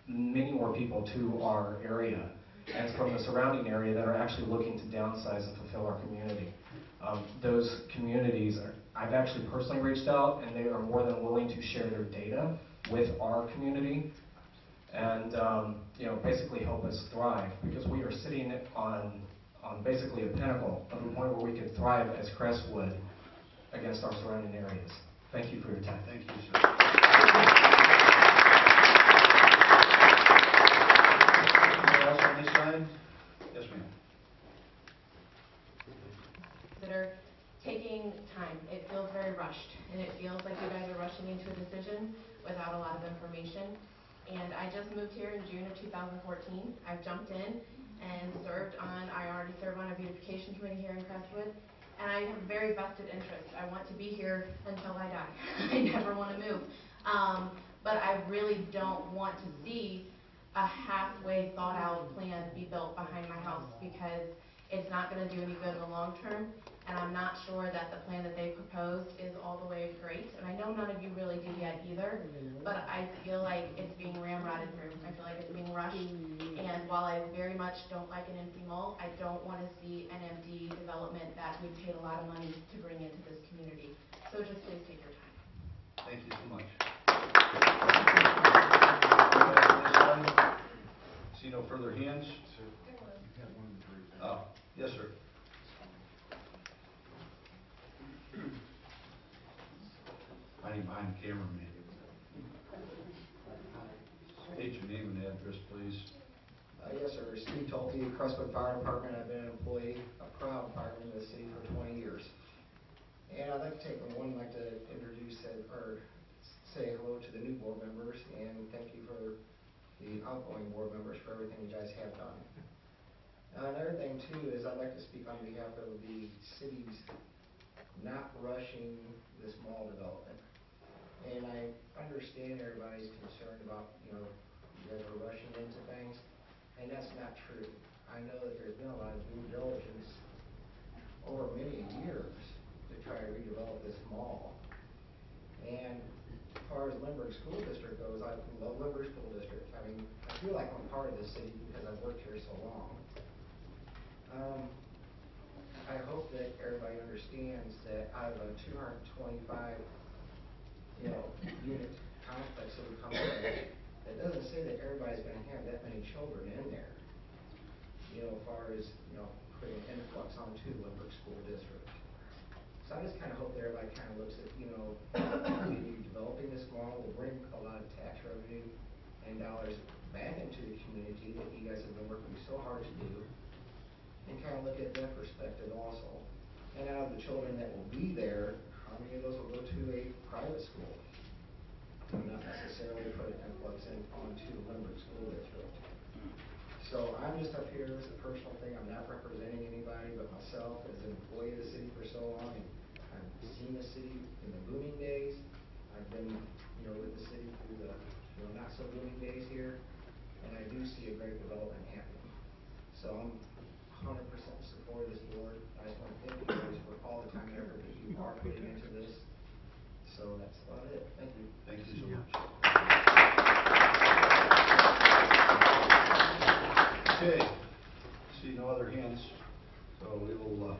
many more people to our area and from the surrounding area that are actually looking to downsize and fulfill our community. Those communities, I've actually personally reached out, and they are more than willing to share their data with our community and, basically help us thrive, because we are sitting on basically a pinnacle of a point where we could thrive as Crestwood against our surrounding areas. Thank you for your time. Thank you, sir. Anyone else on this side? Yes, ma'am. That are taking time. It feels very rushed, and it feels like you guys are rushing into a decision without a lot of information. And I just moved here in June of 2014. I've jumped in and I already serve on a beautification committee here in Crestwood, and I have very vested interest. I want to be here until I die. I never want to move. But I really don't want to see a halfway thought out plan be built behind my house, because it's not going to do any good in the long term, and I'm not sure that the plan that they proposed is all the way great, and I know none of you really do yet either, but I feel like it's being ramrodded through. I feel like it's being rushed, and while I very much don't like an empty mall, I don't want to see an empty development that we paid a lot of money to bring into this community. So just please take your time. Thank you so much. See no further hands? Oh, yes, sir. Hiding behind the camera, man. State your name and address, please. Yes, sir. Steve Tolte, Crestwood Fire Department. I've been an employee, a proud partner in the city for 20 years. And I'd like to take one, like to introduce or say hello to the new board members, and thank you for the outgoing board members for everything you guys have done. Another thing too is I'd like to speak on behalf of the city's not rushing this mall development. And I understand everybody's concerned about, you guys are rushing into things, and that's not true. I know that there's been a lot of due diligence over many years to try to redevelop this mall. And as far as Lindbergh School District goes, I love Lindbergh School District. I mean, I feel like I'm part of the city because I've worked here so long. I hope that everybody understands that out of a 225, unit complex that would come in, that doesn't say that everybody's going to have that many children in there. As far as, putting an influx onto the Lindbergh School District. So I just kind of hope that everybody kind of looks at, maybe developing this model will bring a lot of tax revenue and dollars back into the community that you guys have been working so hard to do, and kind of look at that perspective also. And out of the children that will be there, how many of those will go to a private school? Not necessarily put an influx onto the Lindbergh School District. So I'm just up here as a personal thing. I'm not representing anybody but myself as an employee of the city for so long. And I've seen the city in the booming days. I've been, with the city through the, not so booming days here. And I do see a great development happening. So I'm 100% support of this board. I just want to thank you guys for all the time and effort that you are putting into this. So that's about it. Thank you. Thank you so much. Okay. See no other hands. So we will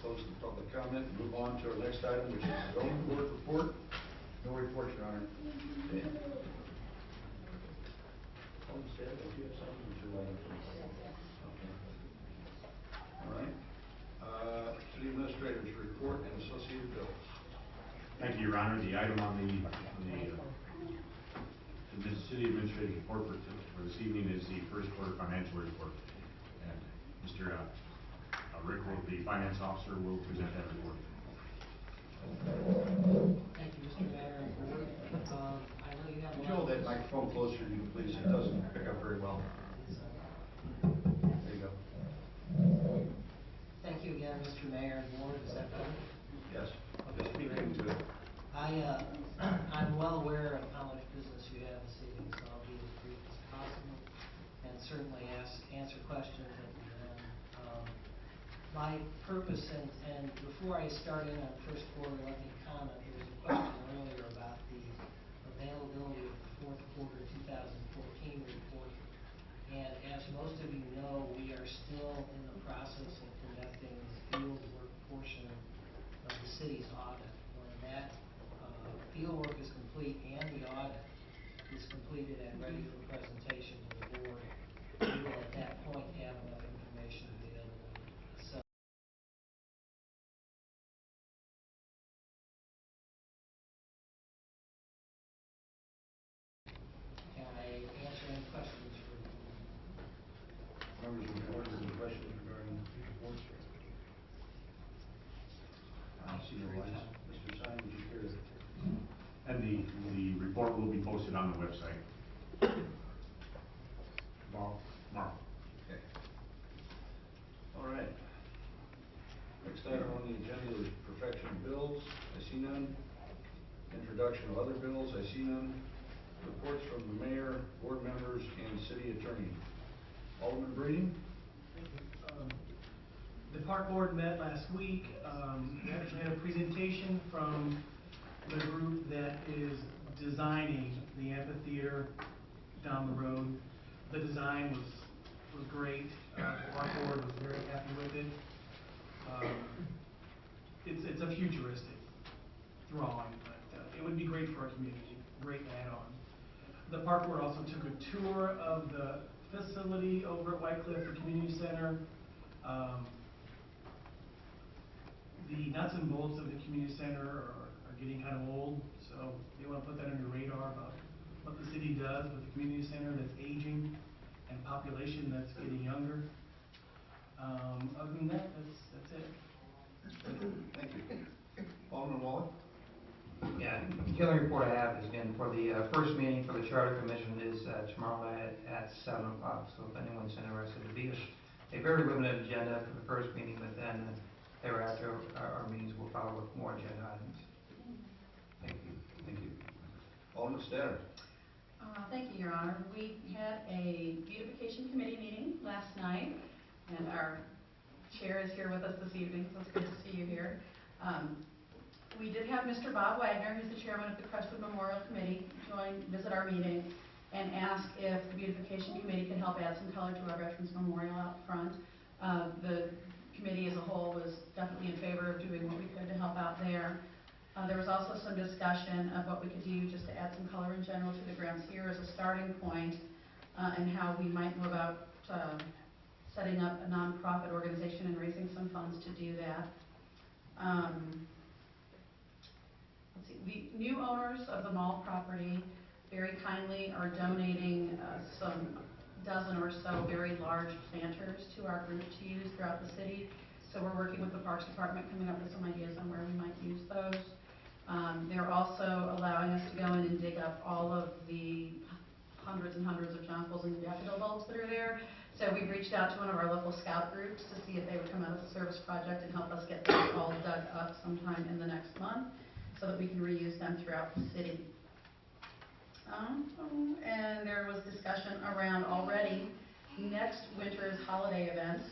close the public comment and move on to our next item, which is the zoning board report. No report, Your Honor. Okay. Homestead, do you have something? Would you like to? Okay. All right. City Administrator's report and associated bills. Thank you, Your Honor. The item on the City Administrator's report for this evening is the first quarter financial report. And Mr. Rick, the finance officer, will present that report. Thank you, Mr. Mayor and Board. I know you have a Could you hold that microphone closer to you, please? It doesn't pick up very well. There you go. Thank you again, Mr. Mayor and Board. Is that better? Yes. Okay, Speak great. into it. I'm well aware of how much business you have this evening, so I'll be as brief as possible and certainly answer questions at the end. My purpose, and before I start in on first quarter, let me comment. There was a question earlier about the availability of the fourth quarter 2014 report. And as most of you know, we are still in the process of conducting the field work portion of the city's audit. When that field work is complete and the audit, is completed and ready for presentation to the board, we will at that point have enough information to be able to sell. Can I answer any questions for the Members of the board, any questions regarding the reports? I see no lights. Mr. Simon, would you care to? And the report will be posted on the website tomorrow. Okay. All right. Next item on the agenda is perfection of bills. I see none. Introduction of other bills. I see none. Reports from the mayor, board members, and city attorney. Alderman Breeding. The park board met last week. We actually had a presentation from the group that is designing the amphitheater down the road. The design was great. The park board was very happy with it. It's a futuristic drawing, but it would be great for our community. Great add-on. The park board also took a tour of the facility over at White Cliff, the community center. The nuts and bolts of the community center are getting kind of old, so they want to put that on your radar about what the city does with the community center that's aging and population that's getting younger. Other than that, that's it. Thank you. Alderman Waller. Yeah, the only report I have is again for the first meeting for the Charter Commission is tomorrow night at 7 o'clock. So if anyone's interested, it'll be a very limited agenda for the first meeting, but then thereafter our meetings will follow with more agenda items. Thank you. Thank you. Alderman Statter. Thank you, Your Honor. We had a beautification committee meeting last night, and our chair is here with us this evening, so it's good to see you here. We did have Mr. Bob Wagner, who's the chairman of the Crestwood Memorial Committee, visit our meeting and ask if the beautification committee could help add some color to our Veterans Memorial out front. The committee as a whole was definitely in favor of doing what we could to help out there. There was also some discussion of what we could do just to add some color in general to the grounds here as a starting point, and how we might go about setting up a nonprofit organization and raising some funds to do that. Let's see, the new owners of the mall property very kindly are donating some dozen or so very large planters to our group to use throughout the city. So we're working with the Parks Department, coming up with some ideas on where we might use those. They're also allowing us to go in and dig up all of the hundreds and hundreds of jonquils and daffodil bulbs that are there. So we've reached out to one of our local scout groups to see if they would come out as a service project and help us get those all dug up sometime in the next month so that we can reuse them throughout the city. And there was discussion around already next winter's holiday events,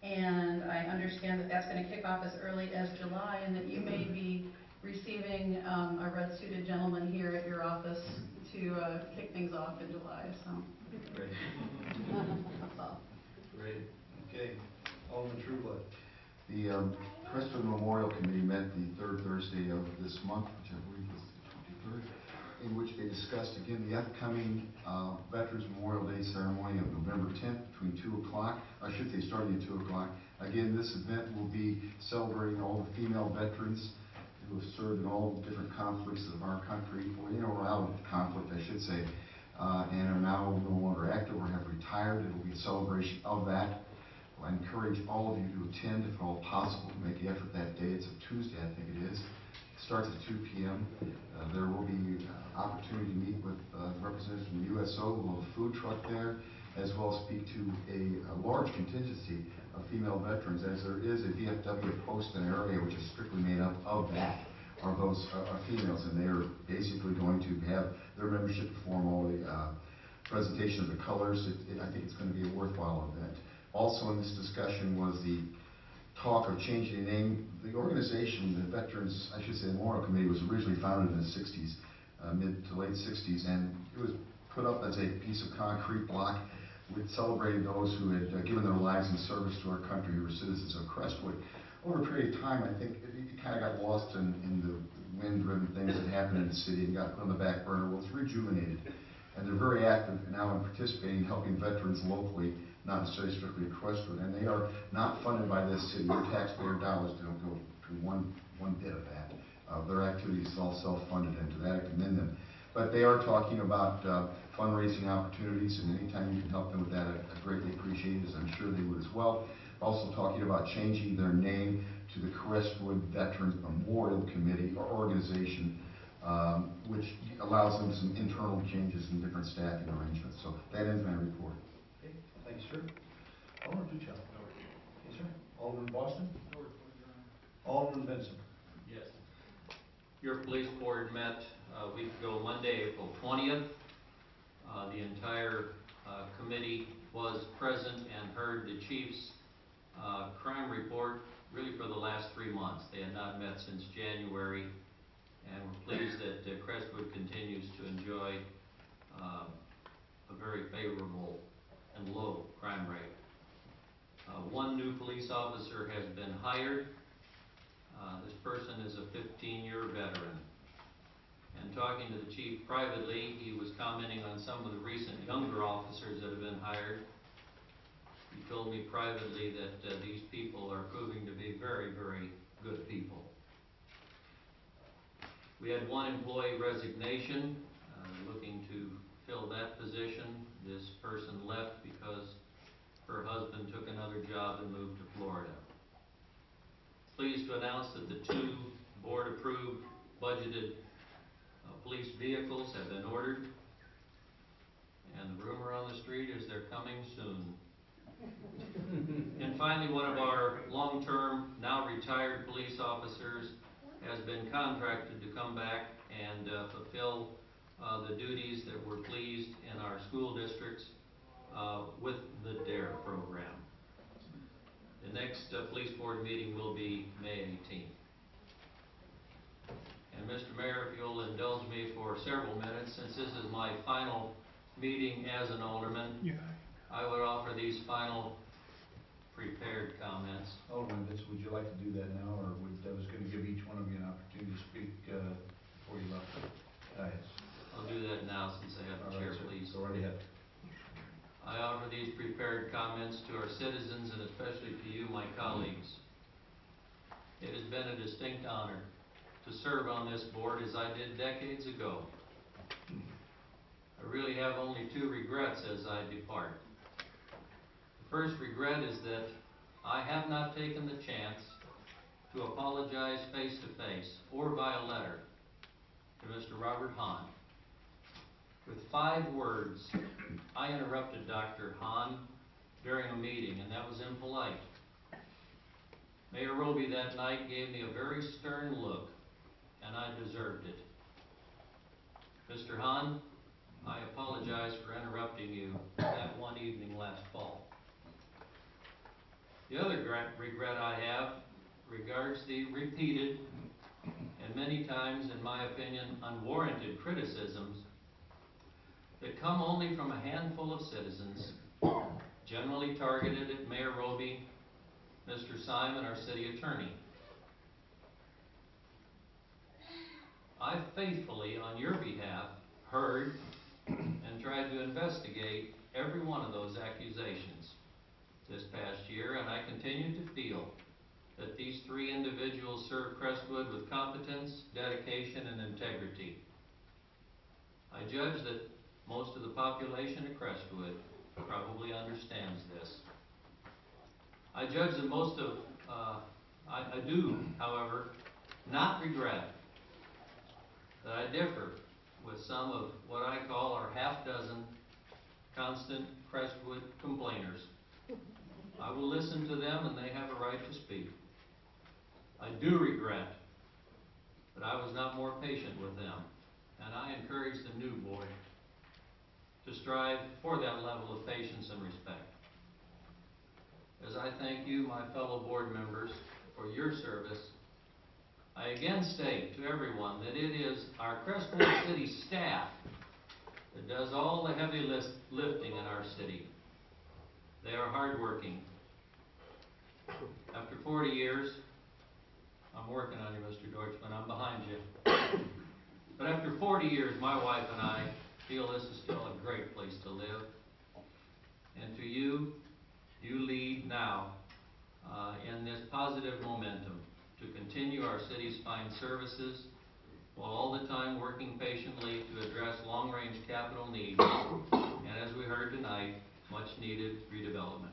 and I understand that that's going to kick off as early as July, and that you may be receiving a red-suited gentleman here at your office to kick things off in July. So. Great. That's all. Great. Okay. Alderman Trueblood. The Crestwood Memorial Committee met the third Thursday of this month, which I believe was the 23rd, in which they discussed again the upcoming Veterans Memorial Day ceremony of November 10th between 2 o'clock. I should say starting at 2 o'clock. Again, this event will be celebrating all the female veterans who have served in all different conflicts of our country, or out of conflict, I should say, and are now no longer active or have retired. It will be a celebration of that. I encourage all of you to attend if at all possible, to make the effort that day. It's a Tuesday, I think it is. It starts at 2 p.m. There will be opportunity to meet with representatives from the USO. We'll have a food truck there, as well as speak to a large contingency of female veterans, as there is a VFW post in our area which is strictly made up of that, are those females, and they are basically going to have their membership perform all the presentation of the colors. I think it's going to be a worthwhile event. Also in this discussion was the talk of changing the name. The organization, the Veterans, I should say the Memorial Committee, was originally founded in the 60s, mid to late 60s, and it was put up as a piece of concrete block with celebrating those who had given their lives in service to our country, who were citizens of Crestwood. Over a period of time, I think it kind of got lost in the wind-driven things that happened in the city and got put on the back burner. Well, it's rejuvenated. active now in participating in helping veterans locally, not necessarily strictly at Crestwood, and they are not funded by this city. Their taxpayer dollars don't go to one bit of that. Their activities is all self-funded, and to that I commend them. But they are talking about fundraising opportunities, and anytime you can help them with that, I greatly appreciate it, as I'm sure they would as well. Also talking about changing their name to the Crestwood Veterans Memorial Committee or organization, which allows them some internal changes and different staffing arrangements. So that ends my report. Okay, thanks, sir. Alderman Duchamp. Yes, sir. Alderman Boston. Alderman Benson. Yes. Your police board met a week ago, Monday, April 20th. The entire committee was present and heard the chief's crime report really for the last 3 months. They had not met since January, and we're pleased that Crestwood continues to enjoy a very favorable and low crime rate. One new police officer has been hired. This person is a 15-year veteran. And talking to the chief privately, he was commenting on some of the recent younger officers that have been hired. He told me privately that these people are proving to be very, very good people. We had one employee resignation, looking to fill that position. This person left because her husband took another job and moved to Florida. Pleased to announce that the 2 board-approved budgeted police vehicles have been ordered, and the rumor on the street is they're coming soon. And finally, one of our long-term, now retired police officers has been contracted to come back and fulfill the duties that were pleased in our school districts with the DARE program. The next police board meeting will be May 18th. And Mr. Mayor, if you'll indulge me for several minutes, since this is my final meeting as an alderman, I would offer these final prepared comments. Alderman Benson, would you like to do that now, or I was going to give each one of you an opportunity to speak before you left? Yes. I'll do that now since I have the chair, please. Go right ahead. I offer these prepared comments to our citizens and especially to you, my colleagues. It has been a distinct honor to serve on this board as I did decades ago. I really have only 2 regrets as I depart. The first regret is that I have not taken the chance to apologize face-to-face or by a letter to Mr. Robert Hahn. With 5 words, I interrupted Dr. Hahn during a meeting, and that was impolite. Mayor Roby that night gave me a very stern look, and I deserved it. Mr. Hahn, I apologize for interrupting you that one evening last fall. The other regret I have regards the repeated and many times, in my opinion, unwarranted criticisms that come only from a handful of citizens, generally targeted at Mayor Roby, Mr. Simon, our city attorney. I faithfully, on your behalf, heard and tried to investigate every one of those accusations this past year, and I continue to feel that these 3 individuals serve Crestwood with competence, dedication, and integrity. I judge that most of the population of Crestwood probably understands this. I judge that most of, I do, however, not regret that I differ with some of what I call our half-dozen constant Crestwood complainers. I will listen to them, and they have a right to speak. I do regret that I was not more patient with them, and I encourage the new board to strive for that level of patience and respect. As I thank you, my fellow board members, for your service, I again state to everyone that it is our Crestwood City staff that does all the heavy lifting in our city. They are hardworking. After 40 years, I'm working on you, Mr. Deutschman, I'm behind you. But after 40 years, my wife and I feel this is still a great place to live. And to you, you lead now in this positive momentum to continue our city's fine services while all the time working patiently to address long-range capital needs and, as we heard tonight, much-needed redevelopment.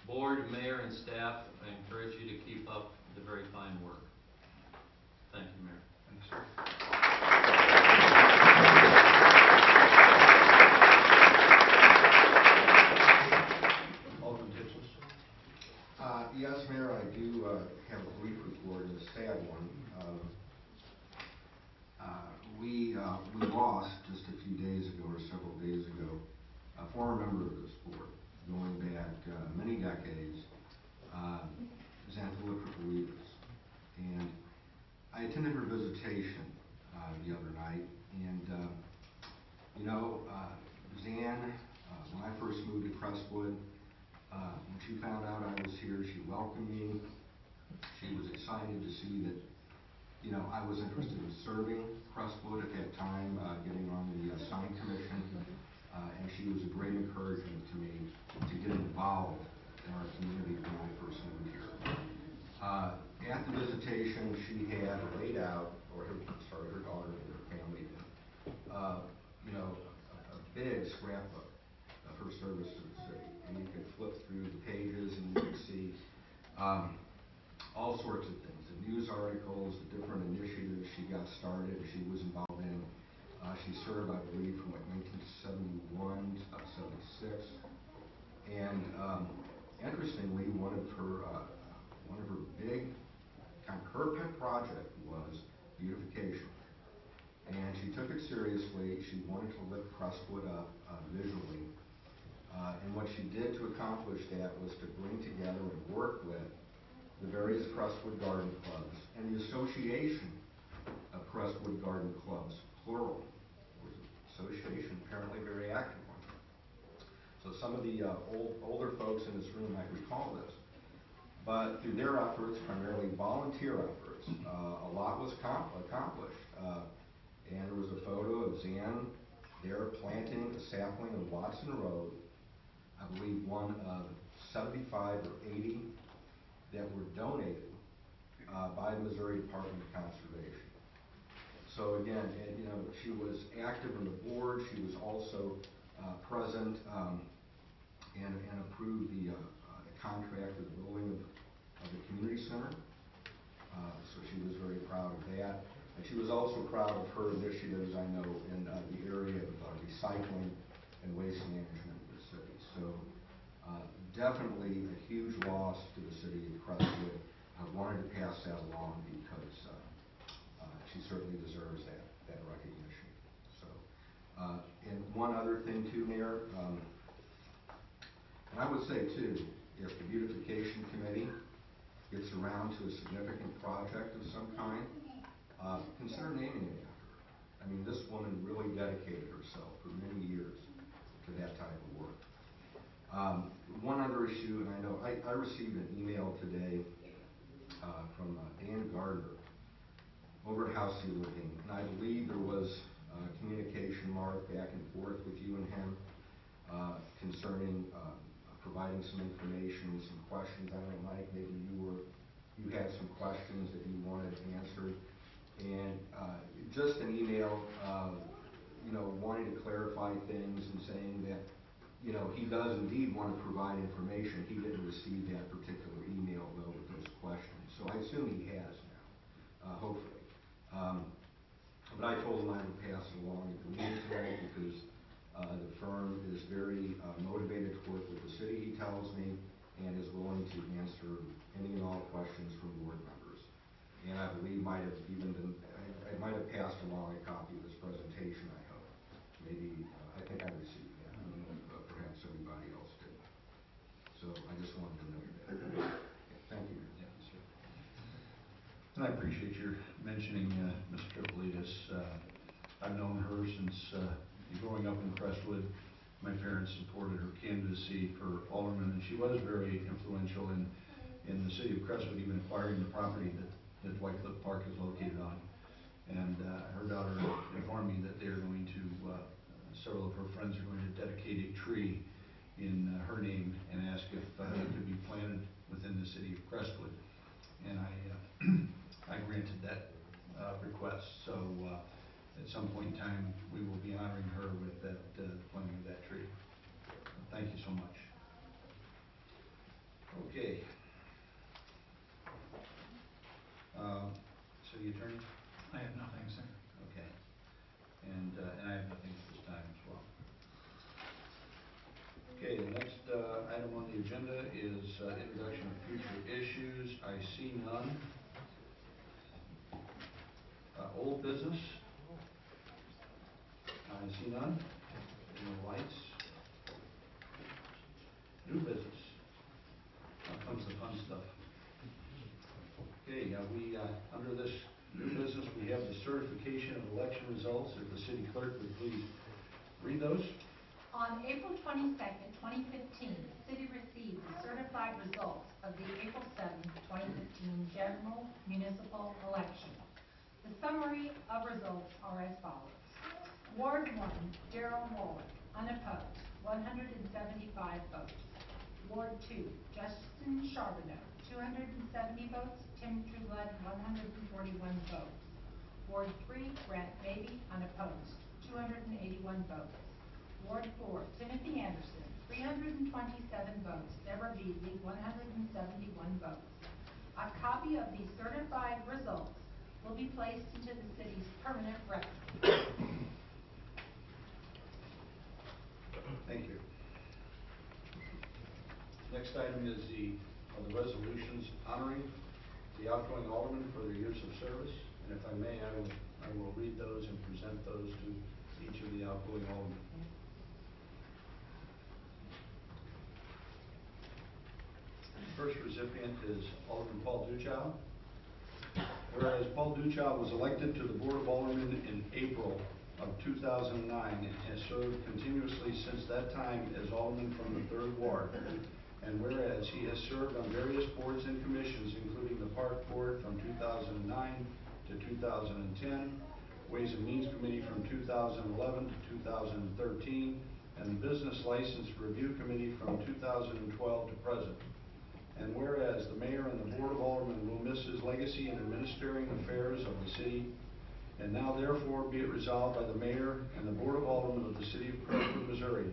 Board, mayor, and staff, I encourage you to keep up the very fine work. Thank you, Mayor. Thanks, sir. Alderman Tipsels. Yes, Mayor, I do have a brief report, and a sad one. We lost just a few days ago, or several days ago, a former member of this board, going back many decades, Xantha Lippert-Weavers. And I attended her visitation the other night, and Zan, when I first moved to Crestwood, when she found out I was here, she welcomed me. She was excited to see that, I was interested in serving Crestwood at that time, getting on the sign commission, and she was a great encouragement to me to get involved in our community when I first moved here. At the visitation, she had laid out, her daughter and her family did, a big scrapbook of her service to the city. And you could flip through the pages and you could see all sorts of things, the news articles, the different initiatives she got started, she was involved in. She served, I believe, from like 1971 to about 76. And interestingly, one of her big, her pet project was beautification. And she took it seriously. She wanted to lift Crestwood up visually. And what she did to accomplish that was to bring together and work with the various Crestwood Garden Clubs and the Association of Crestwood Garden Clubs, plural. It was an association, apparently a very active one. So some of the older folks in this room might recall this. But through their efforts, primarily volunteer efforts, a lot was accomplished. And there was a photo of Zan there planting a sapling on Watson Road, I believe one of 75 or 80 that were donated by the Missouri Department of Conservation. So again, she was active on the board. She was also present and approved the contract for the building of the community center. So she was very proud of that. And she was also proud of her initiatives, I know, in the area of recycling and waste management in the city. So definitely a huge loss to the city of Crestwood. I wanted to pass that along because she certainly deserves that recognition. So, and one other thing too, Mayor, and I would say too, if the beautification committee gets around to a significant project of some kind, consider naming it after her. I mean, this woman really dedicated herself for many years to that type of work. One other issue, and I know I received an email today from Dan Gardner over at House C. Levine, and I believe there was communication, Mark, back and forth with you and him concerning providing some information, some questions. I don't know, Mike, maybe you had some questions that you wanted answered, and just an email, wanting to clarify things and saying that he does indeed want to provide information. He didn't receive that particular email, though, with those questions. So I assume he has now, hopefully. But I told him I would pass it along at the meeting tonight because the firm is very motivated to work with the city, he tells me, and is willing to answer any and all questions from board members. And I believe I might have passed along a copy of this presentation, I hope. Maybe, I think I received that. I don't know if perhaps everybody else did. So I just wanted to note that. Thank you. Yeah, sir. And I appreciate your mentioning Ms. Tripolitis. I've known her since growing up in Crestwood. My parents supported her candidacy for Alderman, and she was very influential in the city of Crestwood, even acquiring the property that White Cliff Park is located on. And her daughter informed me that they're going to, several of her friends are going to dedicate a tree in her name and ask if it could be planted within the city of Crestwood. And I granted that request. So at some point in time, we will be honoring her with that planting of that tree. Thank you so much. Okay. City Attorney? I have nothing, sir. Okay. And I have nothing at this time as well. Okay, the next item on the agenda is introduction of future issues. I see none. Old business? I see none. No lights. New business. Now comes the fun stuff. Okay, under this new business, we have the certification of election results. If the city clerk would please read those. On April 22nd, 2015, the city received the certified results of the April 7th, 2015 general municipal election. The summary of results are as follows. Ward 1, Darrell Waller, unopposed, 175 votes. Ward 2, Justin Charbonneau, 270 votes. Tim Trueblood, 141 votes. Ward 3, Grant Mabey, unopposed, 281 votes. Ward 4, Timothy Anderson, 327 votes. Deborah Beasley, 171 votes. A copy of these certified results will be placed into the city's permanent record. Thank you. Next item is the resolutions honoring the outgoing aldermen for their years of service. And if I may, I will read those and present those to each of the outgoing aldermen. The first recipient is Alderman Paul Duchow. Whereas Paul Duchow was elected to the Board of Aldermen in April of 2009 and has served continuously since that time as alderman from the 3rd Ward. And whereas he has served on various boards and commissions, including the Park Board from 2009 to 2010, Ways and Means Committee from 2011 to 2013, and the Business License Review Committee from 2012 to present. And whereas the Mayor and the Board of Aldermen will miss his legacy in administering affairs of the city, and now therefore be it resolved by the Mayor and the Board of Aldermen of the City of Crestwood, Missouri,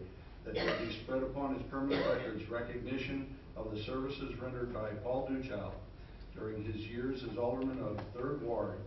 that shall be spread upon his permanent records recognition of the services rendered by Paul Duchow during his years as Alderman of 3rd Ward,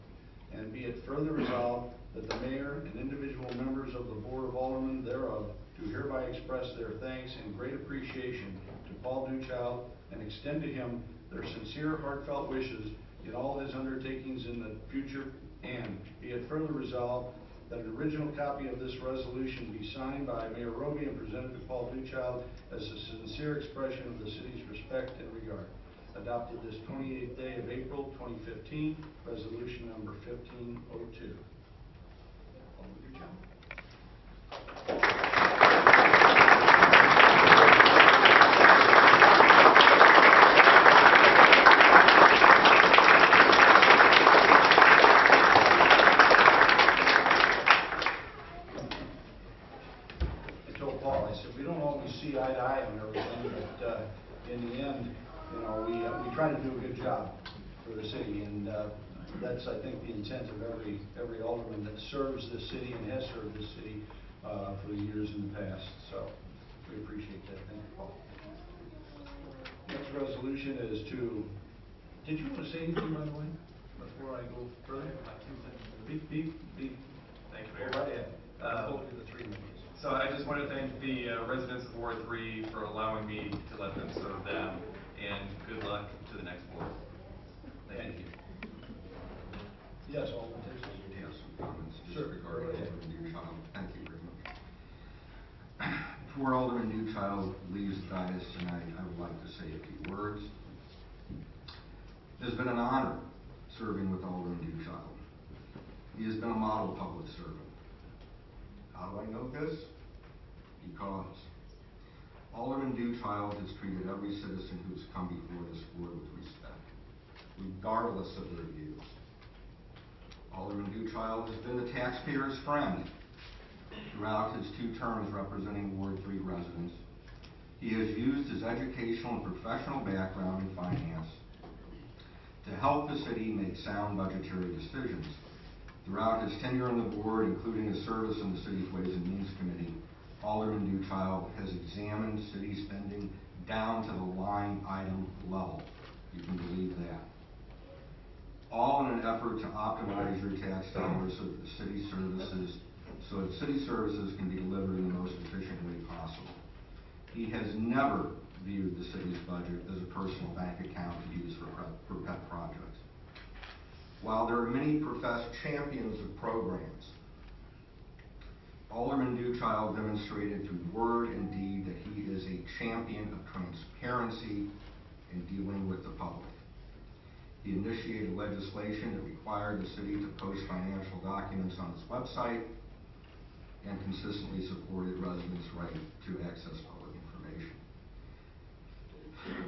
and be it further resolved that the Mayor and individual members of the Board of Aldermen thereof do hereby express their thanks and great appreciation to Paul Duchow and extend to him their sincere, heartfelt wishes in all his undertakings in the future, and be it further resolved that an original copy of this resolution be signed by Mayor Roby and presented to Paul Duchow as a sincere expression of the city's respect and regard. Adopted this 28th day of April 2015, resolution number 1502. Alderman Duchow. See eye to eye on everything, but in the end, you know, we try to do a good job for the city, and that's, I think, the intent of every alderman that serves this city and has served this city for the years in the past. So we appreciate that. Thank you, Paul. Next resolution is to. Did you want to say anything, by the way, before I go further? Beep. Thank you, Mayor. Go right ahead. I'll the 3 minutes. So I just want to thank the residents of Ward 3 for allowing me to let them serve them, and good luck to the next board. Thank you. Yes, Alderman Texas. I have some comments just Sure. regarding Alderman Duchow. Thank you very much. Before Alderman Duchow leaves the dais tonight, I would like to say a few words. It has been an honor serving with Alderman Duchow. He has been a model public servant. How do I know this? Because Alderman Duchow has treated every citizen who's come before this board with respect, regardless of their views. Alderman Duchild has been the taxpayer's friend throughout his 2 terms representing Ward 3 residents. He has used his educational and professional background in finance to help the city make sound budgetary decisions. Throughout his tenure on the board, including his service on the city's Ways and Means Committee, Alderman Duchild has examined city spending down to the line item level. You can believe that. All in an effort to optimize your tax dollars so that city services can be delivered in the most efficient way possible. He has never viewed the city's budget as a personal bank account to use for pet projects. While there are many professed champions of programs, Alderman Duchild demonstrated through word and deed that he is a champion of transparency in dealing with the public. He initiated legislation that required the city to post financial documents on its website and consistently supported residents' right to access public information.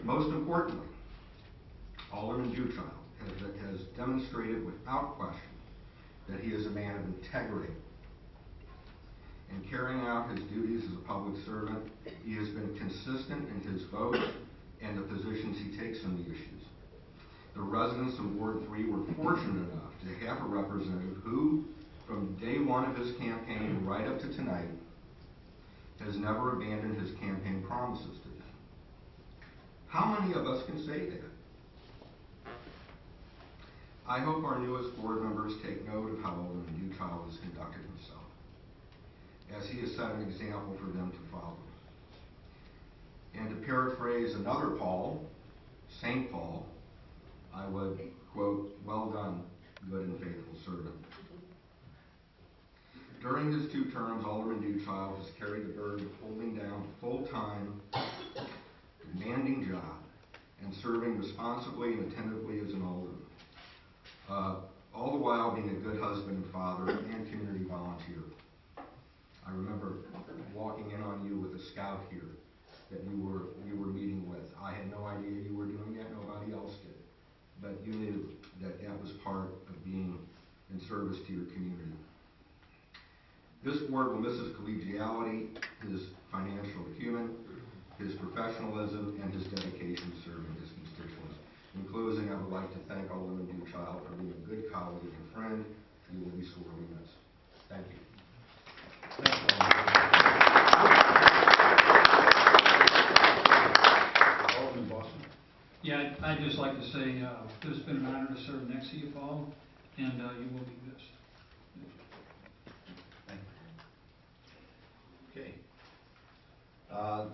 Most importantly, Alderman Duchild has demonstrated without question that he is a man of integrity. In carrying out his duties as a public servant, he has been consistent in his votes and the positions he takes on the issues. The residents of Ward 3 were fortunate enough to have a representative who, from day one of his campaign right up to tonight, has never abandoned his campaign promises to them. How many of us can say that? I hope our newest board members take note of how Alderman Duchild has conducted himself, as he has set an example for them to follow. And to paraphrase another Paul, St. Paul, I would quote, "Well done, good and faithful servant." During his 2 terms, Alderman Duchild has carried the burden of holding down a full-time, demanding job and serving responsibly and attentively as an alderman. All the while being a good husband and father and community volunteer. I remember walking in on you with a scout here that you were meeting with. I had no idea you were doing that, nobody else did. But you knew that that was part of being in service to your community. This board will miss his collegiality, his financial acumen, his professionalism, and his dedication to serving his constituents. In closing, I would like to thank Alderman Duchild for being a good colleague and friend. You will be sorely missed. Thank you. Alderman Boston. Yeah, I'd just like to say it's been an honor to serve next to you, Paul, and you will be missed. Thank you. Okay.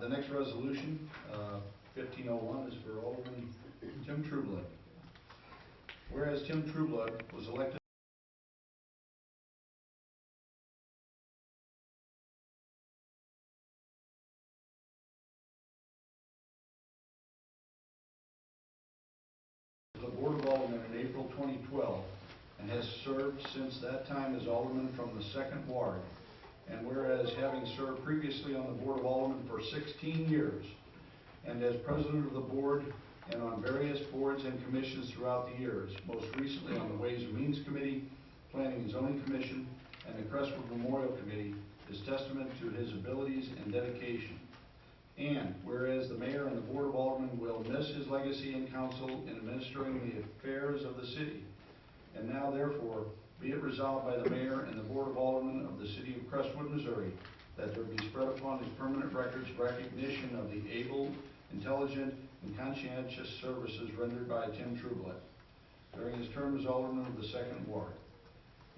The next resolution, 1501, is for Alderman Tim Trueblood. Whereas Tim Trueblood was elected the Board of Aldermen in April 2012 and has served since that time as Alderman from the 2nd Ward. And whereas having served previously on the Board of Aldermen for 16 years and as President of the Board and on various boards and commissions throughout the years, most recently on the Ways and Means Committee, Planning and Zoning Commission, and the Crestwood Memorial Committee, is testament to his abilities and dedication. And whereas the Mayor and the Board of Aldermen will miss his legacy in council in administering the affairs of the city, and now therefore be it resolved by the Mayor and the Board of Aldermen of the City of Crestwood, Missouri, that there be spread upon his permanent records recognition of the able, intelligent, and conscientious services rendered by Tim Trueblood during his term as Alderman of the 2nd Ward.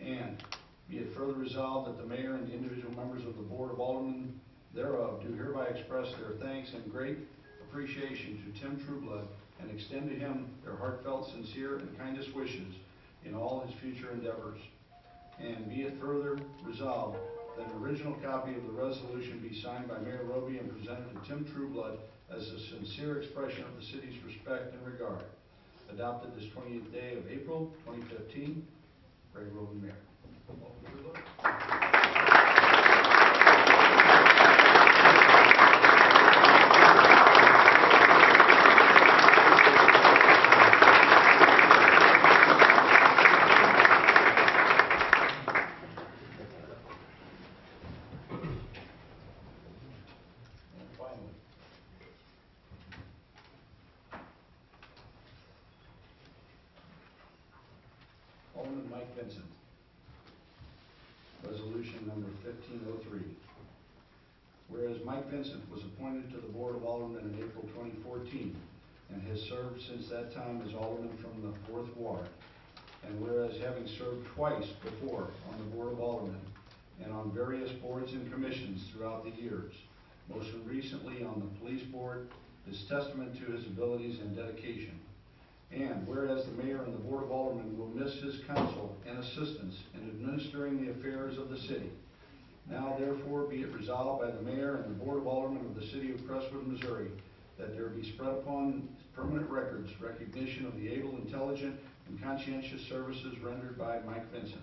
And be it further resolved that the Mayor and the individual members of the Board of Aldermen thereof do hereby express their thanks and great appreciation to Tim Trueblood and extend to him their heartfelt, sincere, and kindest wishes in all his future endeavors. And be it further resolved that an original copy of the resolution be signed by Mayor Roby and presented to Tim Trueblood as a sincere expression of the city's respect and regard. Adopted this 28th day of April 2015. Ray Roby, Mayor. Mike Vincent. Resolution number 1503. Whereas Mike Vincent was appointed to the Board of Aldermen in April 2014 and has served since that time as Alderman from the 4th Ward, and whereas having served twice before on the Board of Aldermen and on various boards and commissions throughout the years, most recently on the Police Board, is testament to his abilities and dedication. And whereas the Mayor and the Board of Aldermen will miss his counsel and assistance in administering the affairs of the city, now therefore be it resolved by the Mayor and the Board of Aldermen of the City of Crestwood, Missouri, that there be spread upon permanent records recognition of the able, intelligent, and conscientious services rendered by Mike Vincent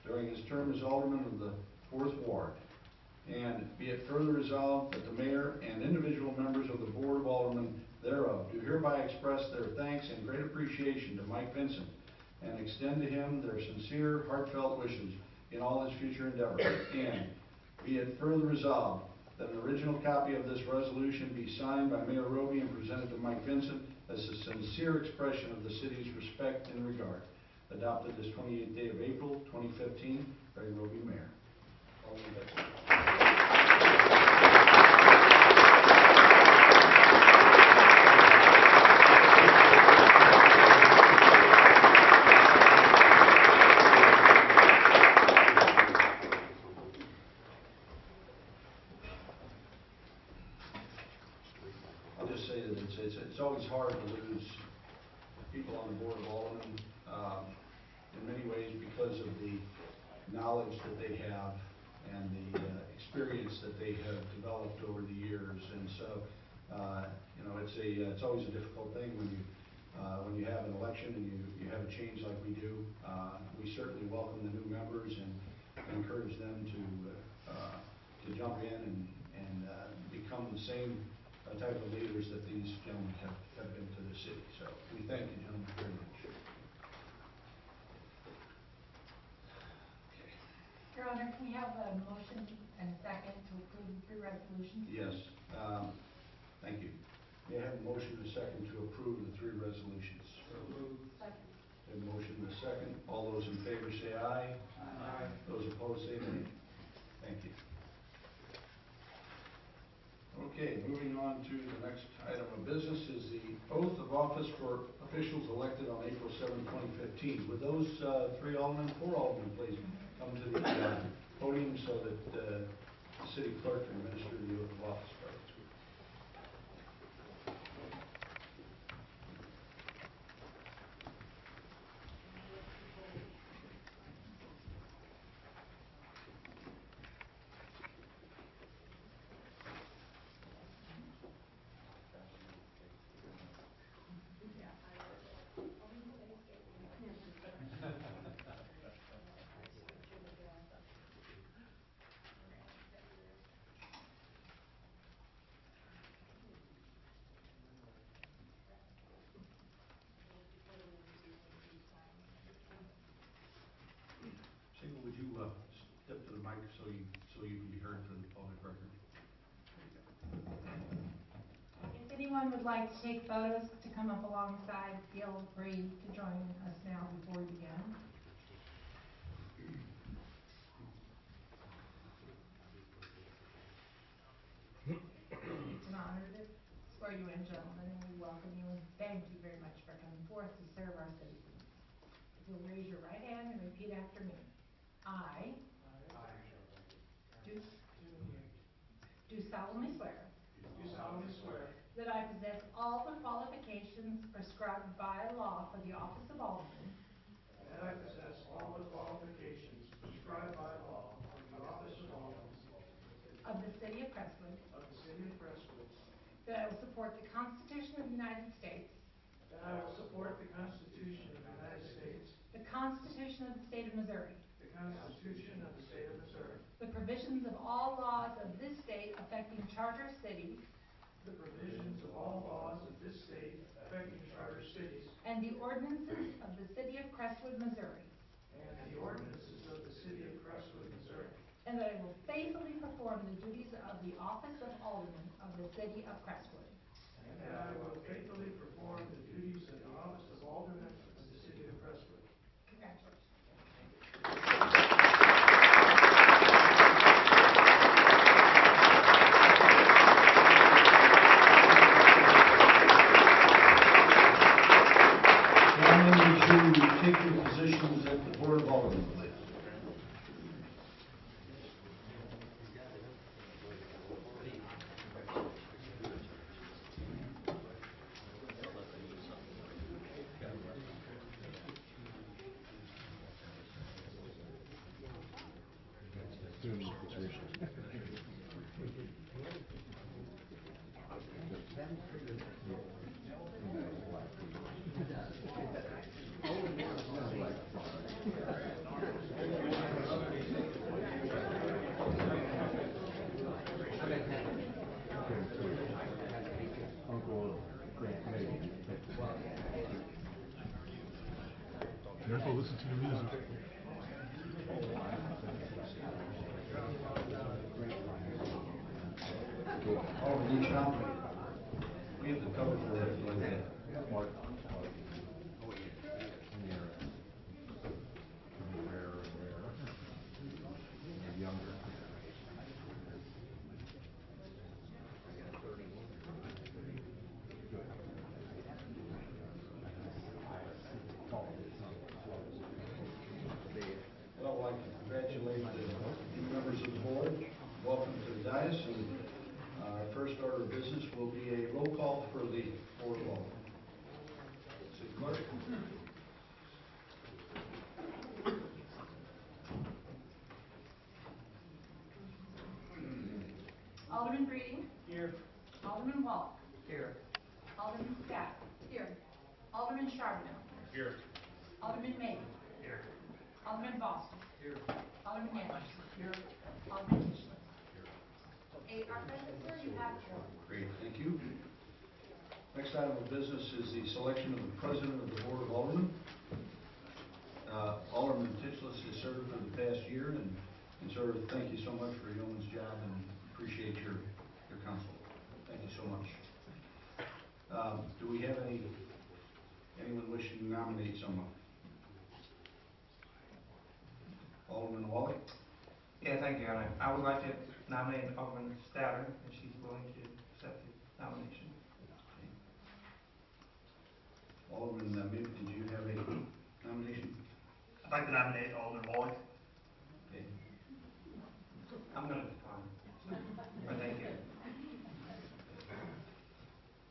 during his term as Alderman of the 4th Ward. And be it further resolved that the Mayor and individual members of the Board of Aldermen thereof do hereby express their thanks and great appreciation to Mike Vincent and extend to him their sincere, heartfelt wishes in all his future endeavors. And be it further resolved that an original copy of this resolution be signed by Mayor Roby and presented to Mike Vincent as a sincere expression of the city's respect and regard. Adopted this 28th day of April, 2015, Craig Roby, Mayor. Alderman Vincent. I'll just say that it's always hard to lose people on the Board of Aldermen in many ways because of the knowledge that they have and the experience that they have developed over the years. And so, you know, it's always a difficult thing when you have an election and you have a change like we do. We certainly welcome the new members and encourage them to jump in and become the same type of leaders that these gentlemen have been to the city. So we thank you, gentlemen, very much. Your Honor, can we have a motion and second to approve the 3 resolutions? Yes, thank you. May I have a motion and a second to approve the 3 resolutions? Second. A motion and a second. All those in favor say aye. Aye. Those opposed say nay. Thank you. Okay, moving on to the next item of business is the oath of office for officials elected on April 7, 2015. Would those 3 aldermen, 4 aldermen, please come to the podium so that the city clerk can administer the oath of office for us. Sheila, would you step to the mic so you can be heard for the public record? If anyone would like to take photos to come up alongside, feel free to join us now before we begin. It's an honor to swear you in, gentlemen, and we welcome you and thank you very much for coming forth to serve our citizens. If you'll raise your right hand and repeat after me. I do solemnly swear that I possess all the qualifications prescribed by law for the office of Alderman of the city of Crestwood, that I will support the Constitution of the United States, the Constitution of the State of Missouri, the provisions of all laws of this state affecting charter cities, and the ordinances of the city of Crestwood, Missouri, and that I will faithfully perform the duties of the office of Alderman of the city of Crestwood. Congratulations. people listen to the music. Oh, we need company. We have the cover for that, like that. Mark. Well, I'd like to congratulate the new members of the board. Welcome to the dais, and our first order of business will be a roll call for the board of Aldermen. City Clerk. Alderman Breeding. Here. Alderman Wallach. Here. Alderman Scott. Here. Alderman Charbonneau. Here. Alderman May. Here. Alderman Boston. Here. Alderman Anderson. Here. Alderman Tishless. Eight are present, sir. You have four. Great, thank you. Next item of business is the selection of the president of the Board of Aldermen. Alderman Tishless has served for the past year, and sir, thank you so much for your yeoman's job, and appreciate your counsel. Thank you so much. Do we have anyone wishing to nominate someone? Alderman Wallach? Yeah, thank you, Your Honor. I would like to nominate Alderman Statter, if she's willing to accept the nomination. Alderman, maybe did you have a nomination? I'd like to nominate Alderman Wallach. Okay. I'm going to decline. But thank you.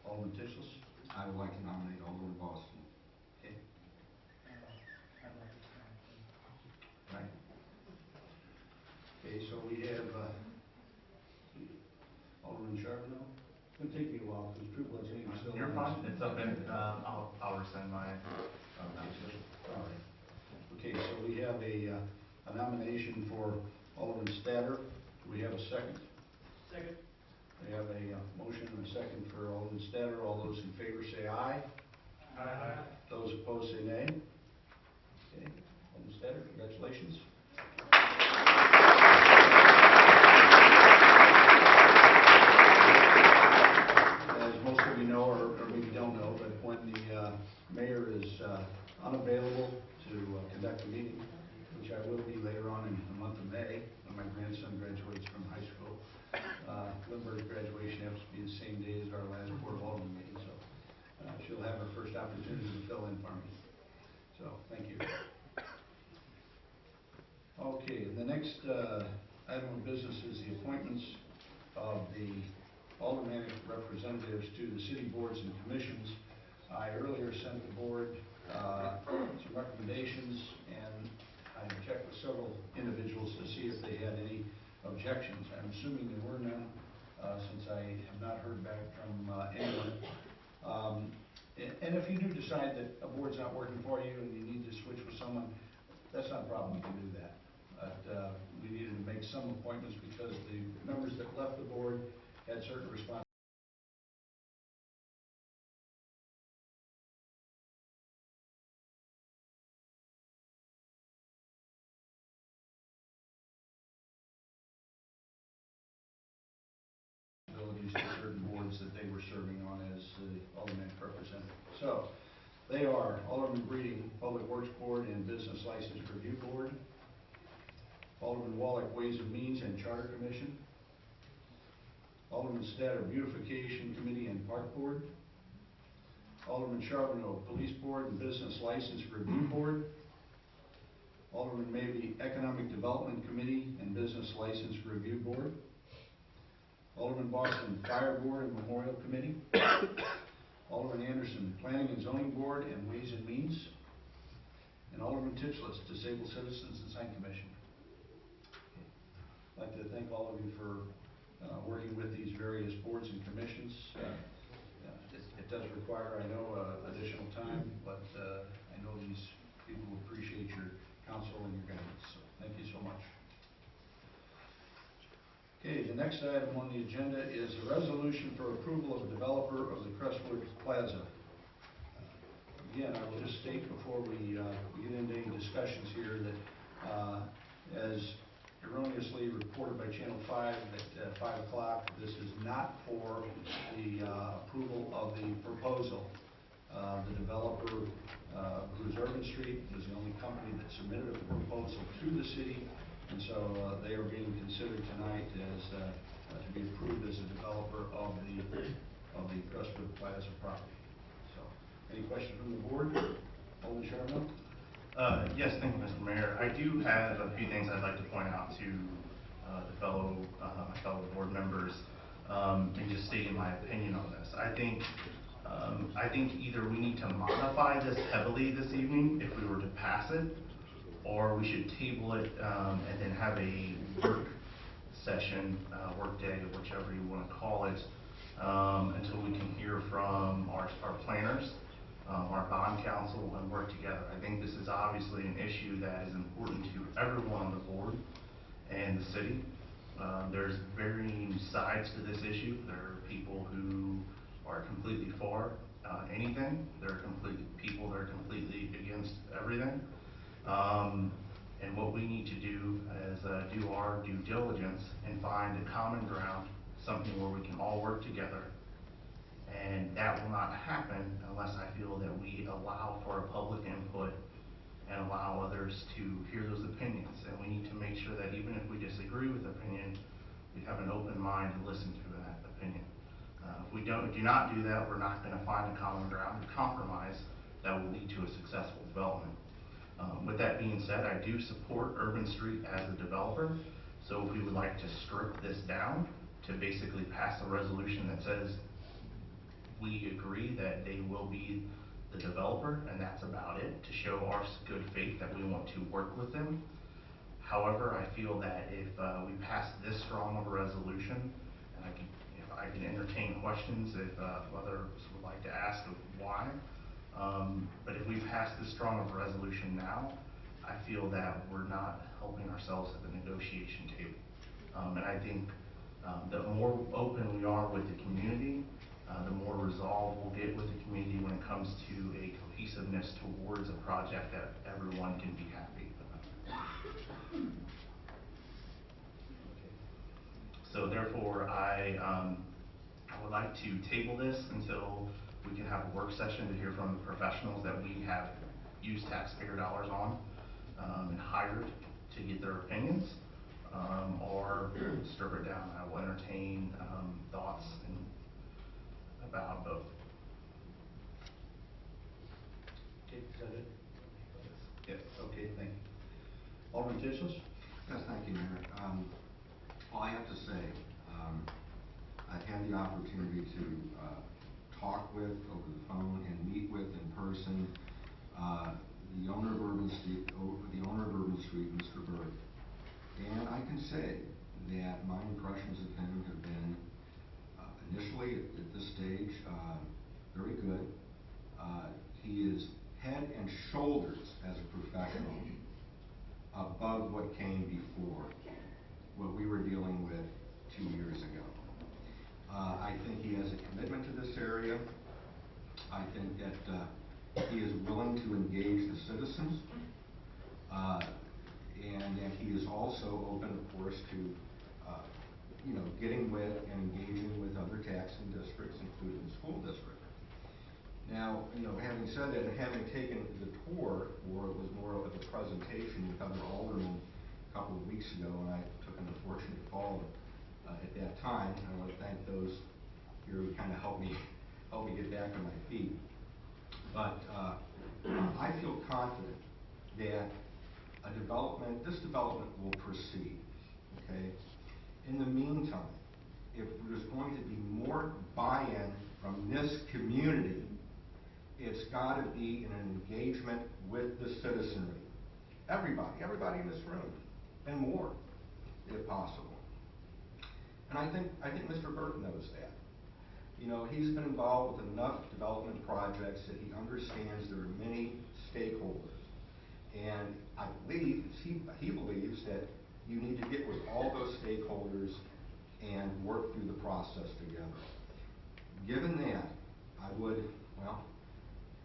Alderman Tishless? I would like to nominate Alderman Boston. Okay. Right. Okay, so we have Alderman Charbonneau. It's going to take me a while because True Blood's name is still. You're fine. It's up in, I'll rescind my nomination. All right. Okay, so we have a nomination for Alderman Statter. Do we have a second? Second. We have a motion and a second for Alderman Statter. All those in favor say aye. Aye. Those opposed say nay. Okay, Alderman Statter, congratulations. As most of you know, or maybe don't know, but when the mayor is unavailable to conduct a meeting, which I will be later on in the month of May, when my grandson graduates from high school. Lindbergh's graduation happens to be the same day as our last Board of Aldermen meeting, so she'll have her first opportunity to fill in for me. So, thank you. Okay, the next item of business is the appointments of the aldermanic representatives to the city boards and commissions. I earlier sent the board some recommendations, and I checked with several individuals to see if they had any objections. I'm assuming there were none, since I have not heard back from anyone. And if you do decide that a board's not working for you and you need to switch with someone, that's not a problem, you can do that. But we needed to make some appointments because the members that left the board had certain responsibilities. To certain boards that they were serving on as the aldermanic representative. So, they are Alderman Breeding, Public Works Board and Business License Review Board. Alderman Wallach, Ways and Means and Charter Commission. Alderman Statter, Beautification Committee and Park Board. Alderman Charbonneau, Police Board and Business License Review Board. Alderman Mabee, Economic Development Committee and Business License Review Board. Alderman Boston, Fire Board and Memorial Committee. Alderman Anderson, Planning and Zoning Board and Ways and Means. And Alderman Tishless, Disabled Citizens and Sign Commission. I'd like to thank all of you for working with these various boards and commissions. It does require, I know, additional time, but I know these people appreciate your counsel and your guidance. So thank you so much. Okay, the next item on the agenda is a resolution for approval of a developer of the Crestwood Plaza. Again, I will just state before we get into any discussions here that as erroneously reported by Channel 5 at 5 o'clock, this is not for the approval of the proposal. The developer, who is Urban Street, was the only company that submitted a proposal to the city, and so they are being considered tonight as to be approved as a developer of the Crestwood Plaza property. So, any questions from the board? Alderman Charbonneau? Yes, thank you, Mr. Mayor. I do have a few things I'd like to point out to my fellow board members, and just stating my opinion on this. I think either we need to modify this heavily this evening if we were to pass it, or we should table it and then have a work session, work day, whichever you want to call it, until we can hear from our planners, our bond counsel, and work together. I think this is obviously an issue that is important to everyone on the board and the city. There's varying sides to this issue. There are people who are completely for anything. There are people that are completely against everything. And what we need to do is do our due diligence and find a common ground, something where we can all work together. And that will not happen unless I feel that we allow for a public input and allow others to hear those opinions. And we need to make sure that even if we disagree with opinion, we have an open mind to listen to that opinion. If we do not do that, we're not going to find a common ground, a compromise that will lead to a successful development. With that being said, I do support Urban Street as a developer. So if we would like to strip this down to basically pass a resolution that says we agree that they will be the developer, and that's about it, to show our good faith that we want to work with them. However, I feel that if we pass this strong of a resolution, and I can entertain questions if others would like to ask of why, but if we pass this strong of a resolution now, I feel that we're not helping ourselves at the negotiation table. And I think the more open we are with the community, the more resolve we'll get with the community when it comes to a cohesiveness towards a project that everyone can be happy about. So therefore, I would like to table this until we can have a work session to hear from the professionals that we have used taxpayer dollars on and hired to get their opinions, or strip it down. I will entertain thoughts about both. Okay, is that it? Yes. Okay, thank you. Alderman Tisles? Yes, thank you, Mayor. All I have to say, I've had the opportunity to talk with over the phone and meet with in person the owner of Urban Street, Mr. Berg. And I can say that my impressions of him have been initially at this stage very good. He is head and shoulders as a professional above what came before, what we were dealing with 2 years ago. I think he has a commitment to this area. I think that he is willing to engage the citizens, and that he is also open, of course, to getting with and engaging with other taxing districts, including the school district. Now, having said that, and having taken the tour, or it was more of a presentation with other aldermen a couple of weeks ago, and I took an unfortunate fall at that time. I want to thank those here who kind of helped me get back on my feet. But I feel confident that this development will proceed. Okay. In the meantime, if there's going to be more buy-in from this community, it's got to be in an engagement with the citizenry. Everybody in this room, and more, if possible. And I think Mr. Burke knows that. He's been involved with enough development projects that he understands there are many stakeholders. And I believe, he believes that you need to get with all those stakeholders and work through the process together. Given that,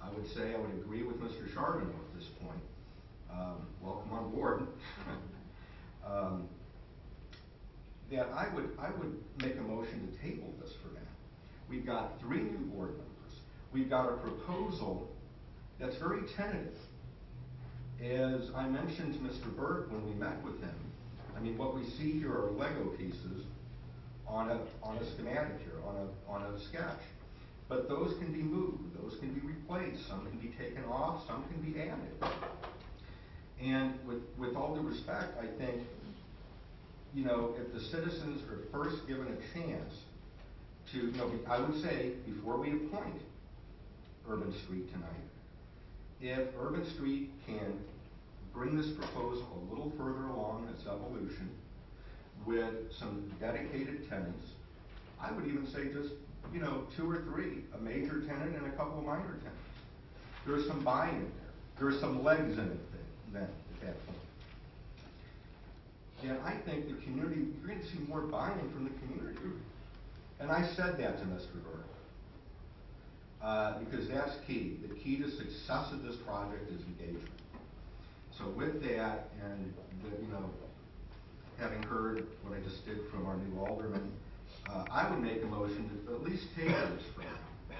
I would say I would agree with Mr. Charbonneau at this point. Welcome on board. That I would make a motion to table this for now. We've got 3 new board members. We've got a proposal that's very tentative. As I mentioned to Mr. Burke when we met with him, I mean, what we see here are Lego pieces on a schematic here, on a sketch. But those can be moved, those can be replaced, some can be taken off, some can be added. And with all due respect, I think, you know, if the citizens are first given a chance to, you know, I would say, before we appoint Urban Street tonight, if Urban Street can bring this proposal a little further along in its evolution with some dedicated tenants, I would even say just, you know, 2 or 3, a major tenant and a couple of minor tenants. There's some buy-in there. There's some legs in it then at that point. And I think the community, you're going to see more buy-in from the community. And I said that to Mr. Burke. Because that's key. The key to success of this project is engagement. So with that, and you know, having heard what I just did from our new alderman, I would make a motion to at least table this for now.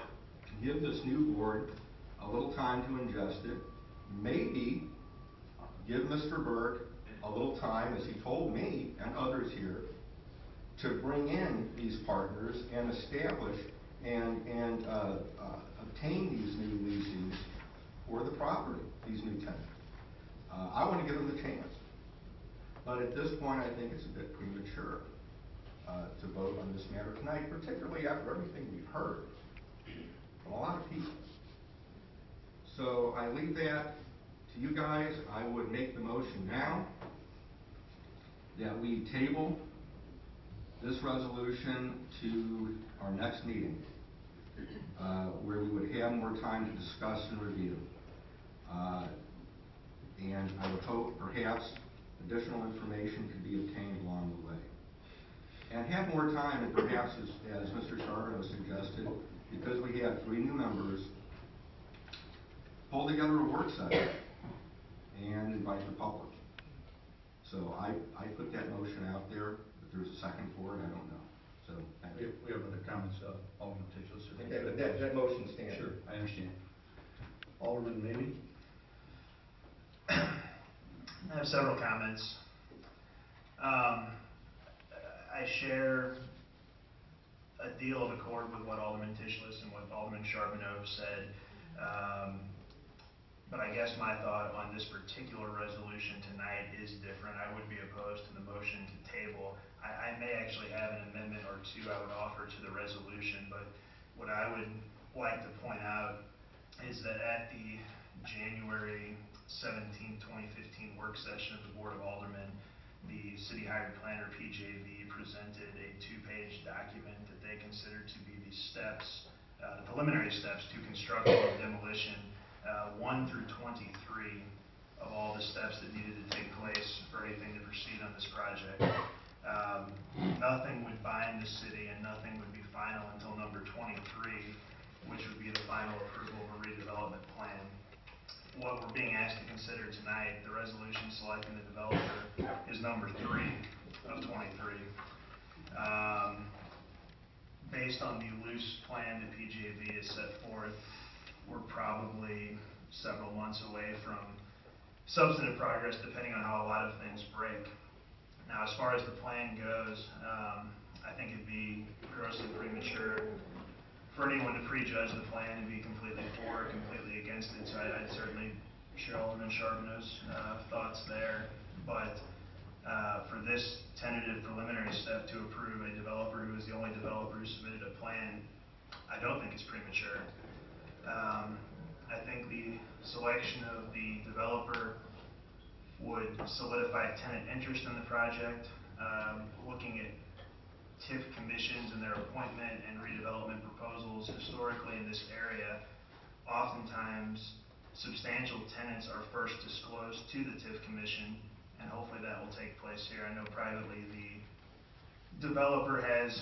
Give this new board a little time to ingest it. Maybe give Mr. Burke a little time, as he told me and others here, to bring in these partners and establish and obtain these new leases for the property, these new tenants. I want to give them the chance. But at this point, I think it's a bit premature to vote on this matter tonight, particularly after everything we've heard from a lot of people. So I leave that to you guys. I would make the motion now that we table this resolution to our next meeting, where we would have more time to discuss and review. And I would hope perhaps additional information could be obtained along the way. And have more time, and perhaps, as Mr. Charbonneau suggested, because we have 3 new members, pull together a work session and invite the public. So I put that motion out there. If there's a second for it, I don't know. So thank you. We have other comments, Alderman Tischler. Okay, but that motion stands. Sure, I understand. Alderman Maybe? I have several comments. I share a deal of accord with what Alderman Tischler and what Alderman Charbonneau said. But I guess my thought on this particular resolution tonight is different. I would be opposed to the motion to table. I may actually have an amendment or 2 I would offer to the resolution, but what I would like to point out is that at the January 17, 2015 work session of the Board of Aldermen, the City Hired Planner, PJV, presented a 2-page document that they considered to be the steps, the preliminary steps to construction and demolition, 1 through 23 of all the steps that needed to take place for anything to proceed on this project. Nothing would bind the city and nothing would be final until number 23, which would be the final approval of a redevelopment plan. What we're being asked to consider tonight, the resolution selecting the developer, is number 3 of 23. Based on the loose plan that PJV has set forth, we're probably several months away from substantive progress, depending on how a lot of things break. Now, as far as the plan goes, I think it'd be grossly premature for anyone to prejudge the plan and be completely for or completely against it. So I'd certainly share Alderman Charbonneau's thoughts there. But for this tentative preliminary step to approve a developer who is the only developer who submitted a plan, I don't think it's premature. I think the selection of the developer would solidify tenant interest in the project. Looking at TIF commissions and their appointment and redevelopment proposals historically in this area, oftentimes substantial tenants are first disclosed to the TIF commission, and hopefully that will take place here. I know privately the developer has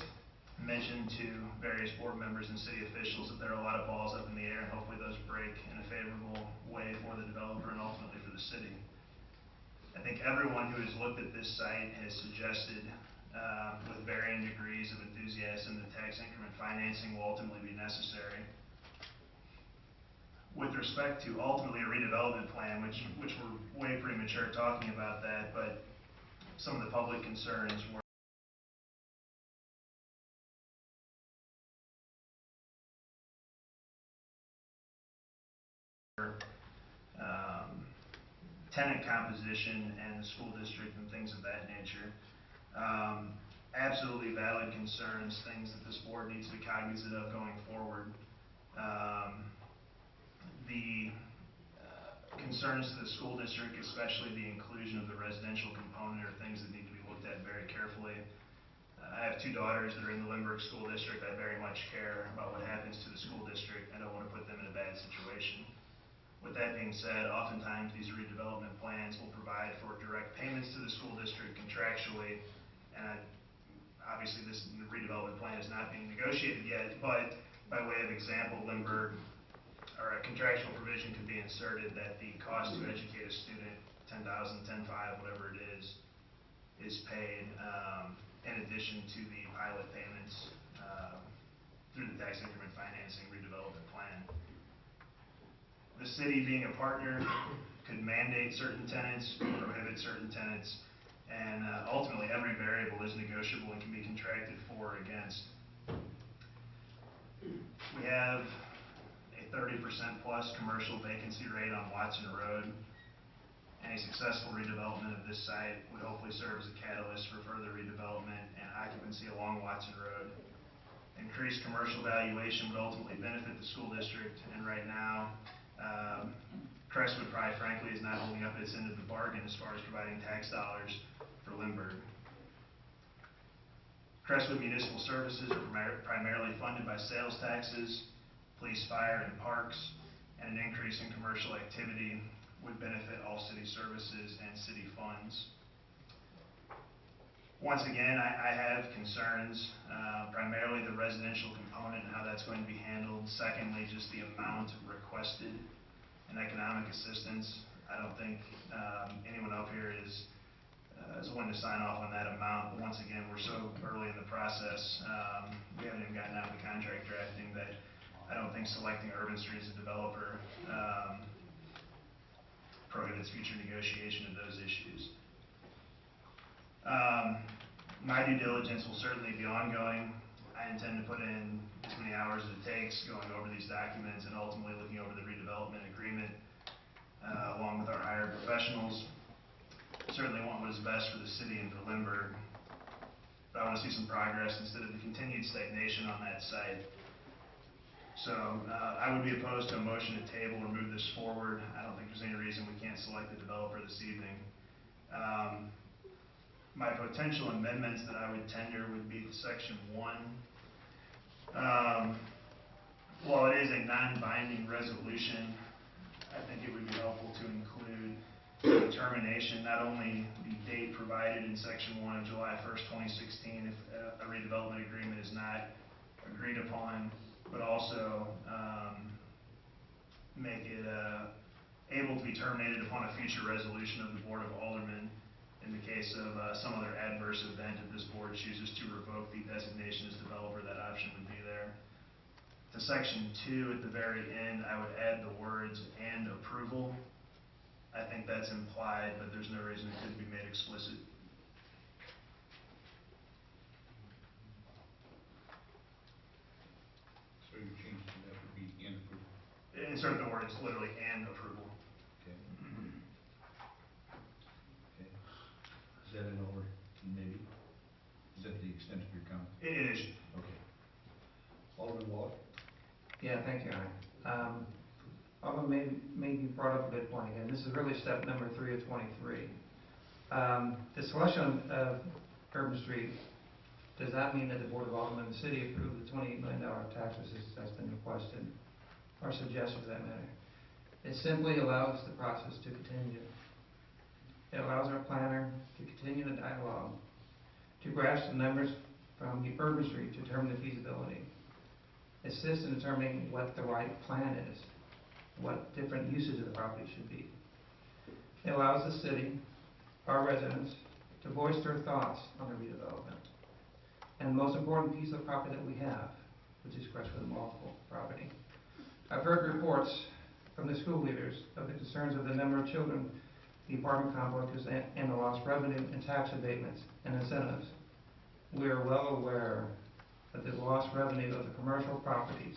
mentioned to various board members and city officials that there are a lot of balls up in the air, and hopefully those break in a favorable way for the developer and ultimately for the city. I think everyone who has looked at this site has suggested, with varying degrees of enthusiasm, that tax increment financing will ultimately be necessary. With respect to ultimately a redevelopment plan, which we're way premature talking about that, but some of the public concerns were tenant composition and the school district and things of that nature. Absolutely valid concerns, things that this board needs to be cognizant of going forward. The concerns to the school district, especially the inclusion of the residential component, are things that need to be looked at very carefully. I have two daughters that are in the Lindbergh School District. I very much care about what happens to the school district. I don't want to put them in a bad situation. With that being said, oftentimes these redevelopment plans will provide for direct payments to the school district contractually, and obviously this redevelopment plan is not being negotiated yet, but by way of example, Lindbergh, or a contractual provision could be inserted that the cost to educate a student, $10,000, $10,500, whatever it is paid in addition to the pilot payments through the tax increment financing redevelopment plan. The city, being a partner, could mandate certain tenants, prohibit certain tenants, and ultimately every variable is negotiable and can be contracted for or against. We have a 30% plus commercial vacancy rate on Watson Road. Any successful redevelopment of this site would hopefully serve as a catalyst for further redevelopment and occupancy along Watson Road. Increased commercial valuation would ultimately benefit the school district, and right now, Crestwood, probably frankly, is not holding up its end of the bargain as far as providing tax dollars for Lindbergh. Crestwood municipal services are primarily funded by sales taxes, police, fire, and parks, and an increase in commercial activity would benefit all city services and city funds. Once again, I have concerns, primarily the residential component and how that's going to be handled. Secondly, just the amount requested in economic assistance. I don't think anyone up here is willing to sign off on that amount, but once again, we're so early in the process, we haven't even gotten out of the contract drafting, that I don't think selecting Urban Street as a developer prohibits future negotiation of those issues. My due diligence will certainly be ongoing. I intend to put in as many hours as it takes going over these documents and ultimately looking over the redevelopment agreement along with our hired professionals. Certainly want what is best for the city and for Lindbergh, but I want to see some progress instead of the continued stagnation on that site. So I would be opposed to a motion to table or move this forward. I don't think there's any reason we can't select the developer this evening. My potential amendments that I would tender would be to Section 1. While it is a non-binding resolution, I think it would be helpful to include the determination, not only the date provided in Section 1 of July 1st, 2016, if a redevelopment agreement is not agreed upon, but also make it able to be terminated upon a future resolution of the Board of Aldermen in the case of some other adverse event. If this board chooses to revoke the designation as developer, that option would be there. To Section 2 at the very end, I would add the words "and approval." I think that's implied, but there's no reason it couldn't be made explicit. So your change to that would be "and approval." Insert the words literally "and approval." Okay. Okay. Is that an over, maybe? Is that the extent of your comment? It is. Okay. Alderman Waller? Yeah, thank you, Ryan. Alderman maybe brought up a good point again. This is really step number 3 of 23. The selection of Urban Street does not mean that the Board of Aldermen and the city approved the $28 million tax assistance that's been requested, or suggested for that matter. It simply allows the process to continue. It allows our planner to continue the dialogue, to grasp the numbers from Urban Street to determine the feasibility. Assist in determining what the right plan is, what different uses of the property should be. It allows the city, our residents, to voice their thoughts on the redevelopment. And the most important piece of property that we have, which is Crestwood Mall property. I've heard reports from the school leaders of the concerns of the number of children, the apartment complexes, and the lost revenue and tax abatements and incentives. We are well aware of the lost revenue of the commercial properties,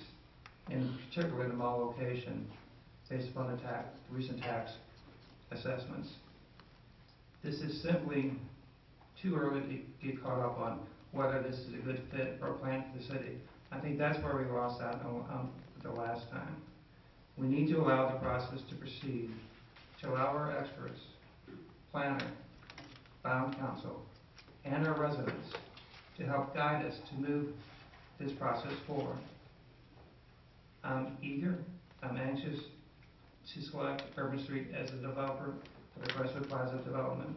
in particular the mall location, based upon the recent tax assessments. This is simply too early to get caught up on whether this is a good fit or a plan for the city. I think that's where we lost out on the last time. We need to allow the process to proceed, to allow our experts, planner, bond council, and our residents to help guide us to move this process forward. I'm eager, I'm anxious to select Urban Street as a developer for the Crestwood Plaza development.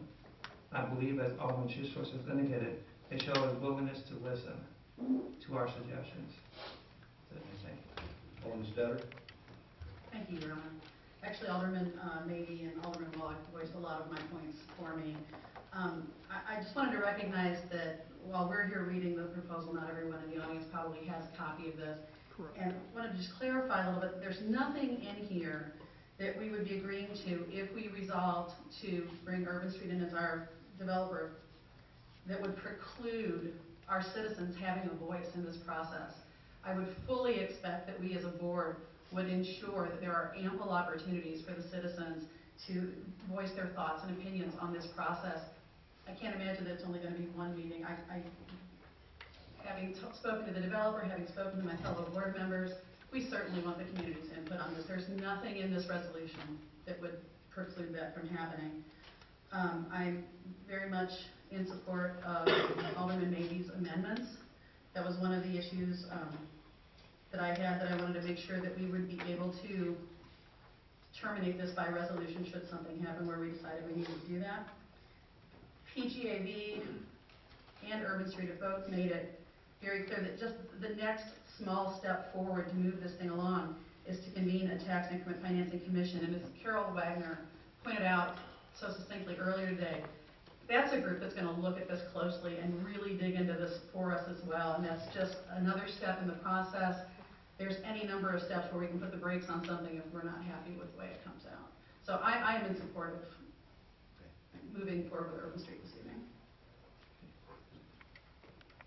I believe, as Alderman Schistros has indicated, they show a willingness to listen to our suggestions. That's it. Thank you. Alderman Stetter? Thank you, Your Honor. Actually, Alderman Mabee and Alderman Wallach voiced a lot of my points for me. I just wanted to recognize that while we're here reading the proposal, not everyone in the audience probably has a copy of this. Correct. And I wanted to just clarify a little bit. There's nothing in here that we would be agreeing to if we resolved to bring Urban Street in as our developer that would preclude our citizens having a voice in this process. I would fully expect that we as a board would ensure that there are ample opportunities for the citizens to voice their thoughts and opinions on this process. I can't imagine that it's only going to be one meeting. Having spoken to the developer, having spoken to my fellow board members, we certainly want the community's input on this. There's nothing in this resolution that would preclude that from happening. I'm very much in support of Alderman Mabee's amendments. That was one of the issues that I had, that I wanted to make sure that we would be able to terminate this by resolution should something happen where we decided we needed to do that. PGAV and Urban Street have both made it very clear that just the next small step forward to move this thing along is to convene a tax increment financing commission. And as Carol Wagner pointed out so succinctly earlier today, that's a group that's going to look at this closely and really dig into this for us as well. And that's just another step in the process. There's any number of steps where we can put the brakes on something if we're not happy with the way it comes out. So I am in support of moving forward with Urban Street this evening.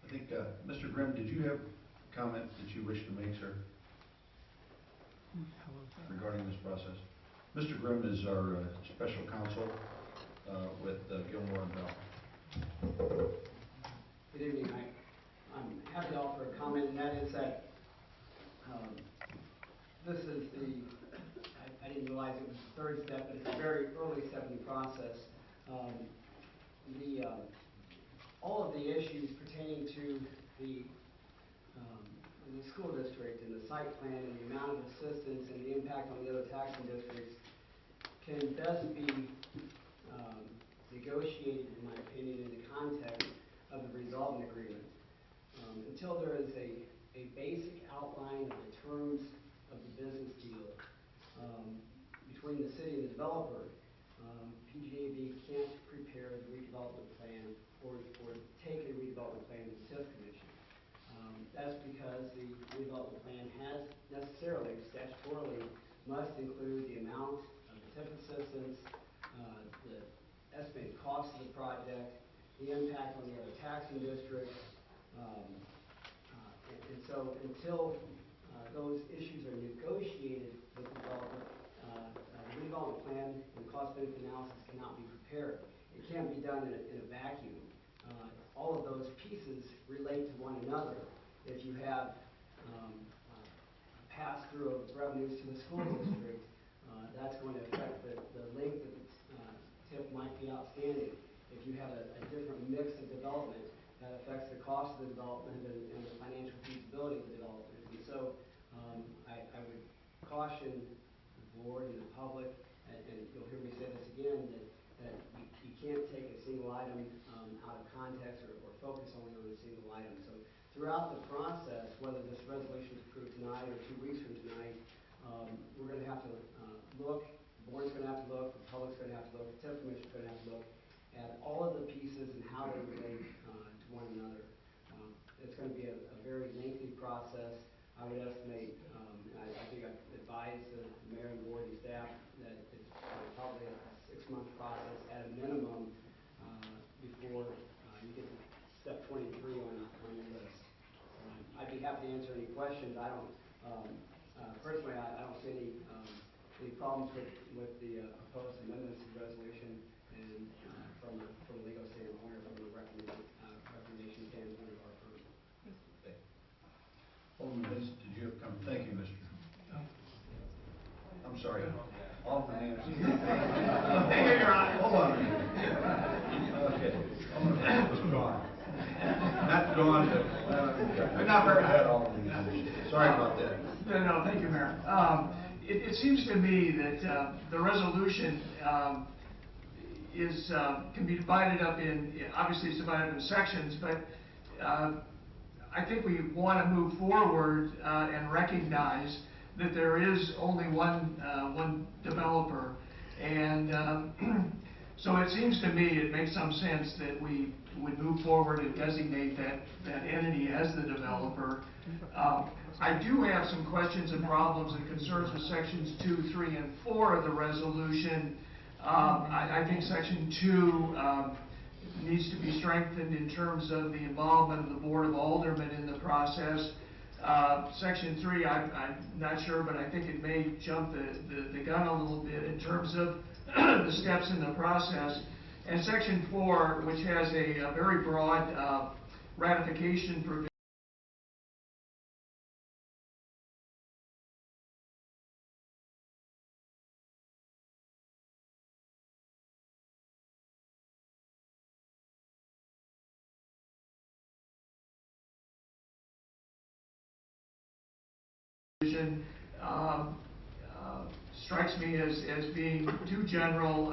I think, Mr. Grimm, did you have a comment that you wish to make, sir, regarding this process? Mr. Grimm is our special counsel with Gilmore and Bell. Good evening. I'm happy to offer a comment, and that is that this is I didn't realize it was the third step, but it's a very early step in the process. All of the issues pertaining to the school district and the site plan and the amount of assistance and the impact on the other taxing districts can best be negotiated, in my opinion, in the context of the resolving agreement. Until there is a basic outline of the terms of the business deal between the city and the developer, PGAV can't prepare the redevelopment plan or take a redevelopment plan to the TIF Commission. That's because the redevelopment plan has necessarily, statutorily, must include the amount of the TIF assistance, the estimated cost of the project, the impact on the other taxing districts, and so until those issues are negotiated with the developer, the redevelopment plan and cost-benefit analysis cannot be prepared. It can't be done in a vacuum. All of those pieces relate to one another. If you have a pass-through of revenues to the school district, that's going to affect the length of the TIF might be outstanding. If you have a different mix of development, that affects the cost of the development and the financial feasibility of the development. And so I would caution the board and the public, and you'll hear me say this again, that you can't take a single item out of context or focus only on a single item. item. So throughout the process, whether this resolution is approved tonight or 2 weeks from tonight, we're going to have to look, the board's going to have to look, the public's going to have to look, the TIF commission's going to have to look at all of the pieces and how they relate to one another. It's going to be a very lengthy process. I would estimate, and I think I've advised the mayor and board and staff that it's probably a 6-month process at a minimum before you get to step 23 on your list. I'd be happy to answer any questions. I don't, personally, I don't see any problems with the proposed amendments to the resolution, and from a legal standpoint or from a recommendation standpoint of our firm. Alderman Hayes, did you have comment? Thank you, Mr. I'm sorry. Alderman Anderson. Thank you, Your Honor. Hold on a minute. Okay. Alderman Hayes was gone. Not gone, but Not very ahead, Alderman Anderson. Sorry about that. No, thank you, Mayor. It seems to me that the resolution can be divided up obviously it's divided up in sections, but I think we want to move forward and recognize that there is only one developer, and so it seems to me it makes some sense that we would move forward and designate that entity as the developer. I do have some questions and problems and concerns with sections 2, 3, and 4 of the resolution. I think section 2 needs to be strengthened in terms of the involvement of the Board of Aldermen in the process. Section 3, I'm not sure, but I think it may jump the gun a little bit in terms of the steps in the process. And section 4, which has a very broad ratification provision, strikes me as being too general.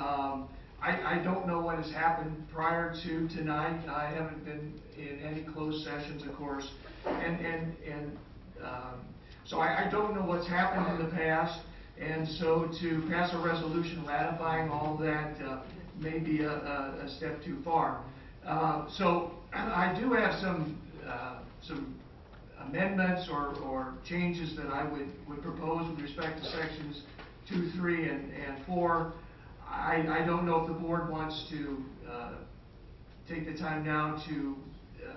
I don't know what has happened prior to tonight. I haven't been in any closed sessions, of course, and so I don't know what's happened in the past, and so to pass a resolution ratifying all that may be a step too far. So I do have some amendments or changes that I would propose with respect to sections 2, 3, and 4. I don't know if the board wants to take the time now to,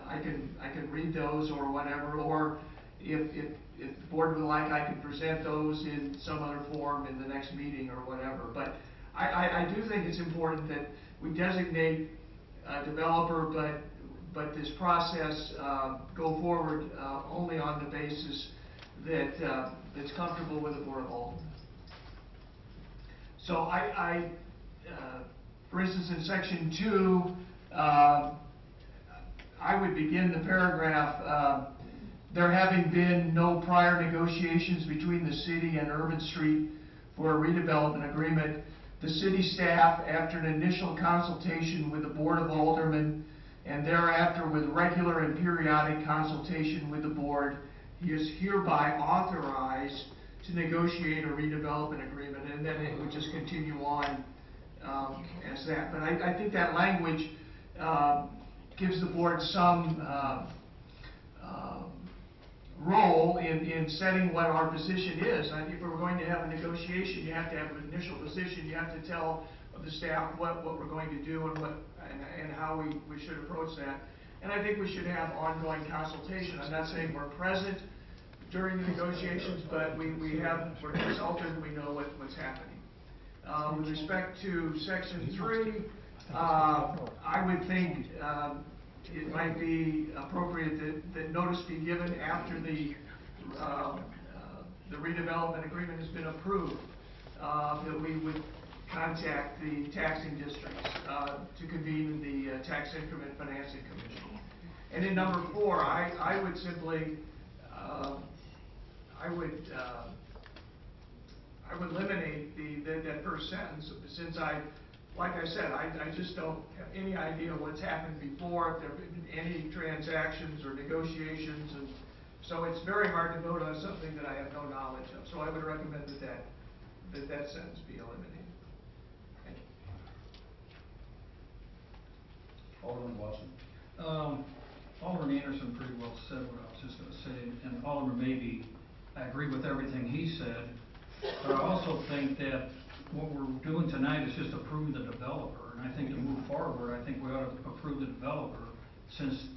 I can read those or whatever, or if the board would like, I can present those in some other form in the next meeting or whatever. But I do think it's important that we designate a developer, but this process go forward only on the basis that that's comfortable with the Board of Aldermen. So for instance, in section 2, I would begin the paragraph, there having been no prior negotiations between the city and Urban Street for a redevelopment agreement, the city staff, after an initial consultation with the Board of Aldermen, and thereafter with regular and periodic consultation with the board, he is hereby authorized to negotiate a redevelopment agreement, and then it would just continue on as that. But I think that language gives the board some role in setting what our position is. I think if we're going to have a negotiation, you have to have an initial position. You have to tell the staff what we're going to do and how we should approach that. And I think we should have ongoing consultation. I'm not saying we're present during the negotiations, but we're consulted, we know what's happening. With respect to section 3, I would think it might be appropriate that notice be given after the redevelopment agreement has been approved, that we would contact the taxing districts to convene the Tax Increment Financing Commission. And in number 4, I would simply I would eliminate that first sentence, since I like I said, I just don't have any idea what's happened before, if there have been any transactions or negotiations, and so it's very hard to vote on something that I have no knowledge of. So I would recommend that sentence be eliminated. Thank you. Alderman Watson. Alderman Anderson pretty well said what I was just gonna say, and Alderman Maybe, I agree with everything he said, but I also think that what we're doing tonight is just approving the developer, and I think to move forward, I think we ought to approve the developer, since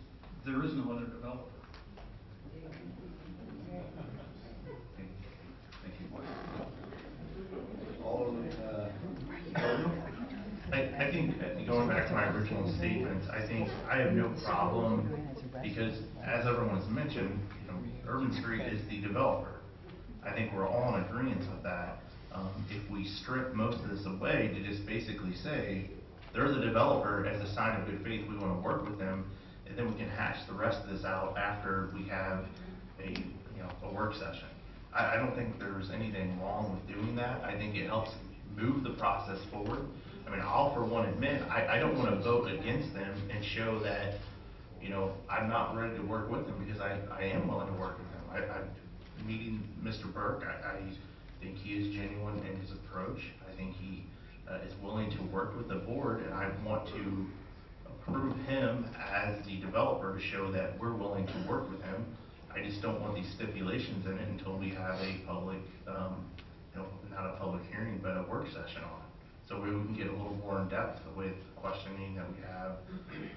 there is no other developer. Thank you. Alderman, I think, going back to my original statements, I think I have no problem, because as everyone's mentioned, Urban Street is the developer. I think we're all in agreement with that. If we strip most of this away to just basically say, they're the developer, as a sign of good faith, we want to work with them, and then we can hash the rest of this out after we have a work session. I don't think there's anything wrong with doing that. I think it helps move the process forward. I mean, I'll for one admit, I don't want to vote against them and show that, I'm not ready to work with them, because I am willing to work with them. I'm meeting Mr. Burke. I think he is genuine in his approach. I think he is willing to work with the board, and I want to approve him as the developer to show that we're willing to work with him. I just don't want these stipulations in it until we have a public, not a public hearing, but a work session on it. So we can get a little more in depth with questioning that we have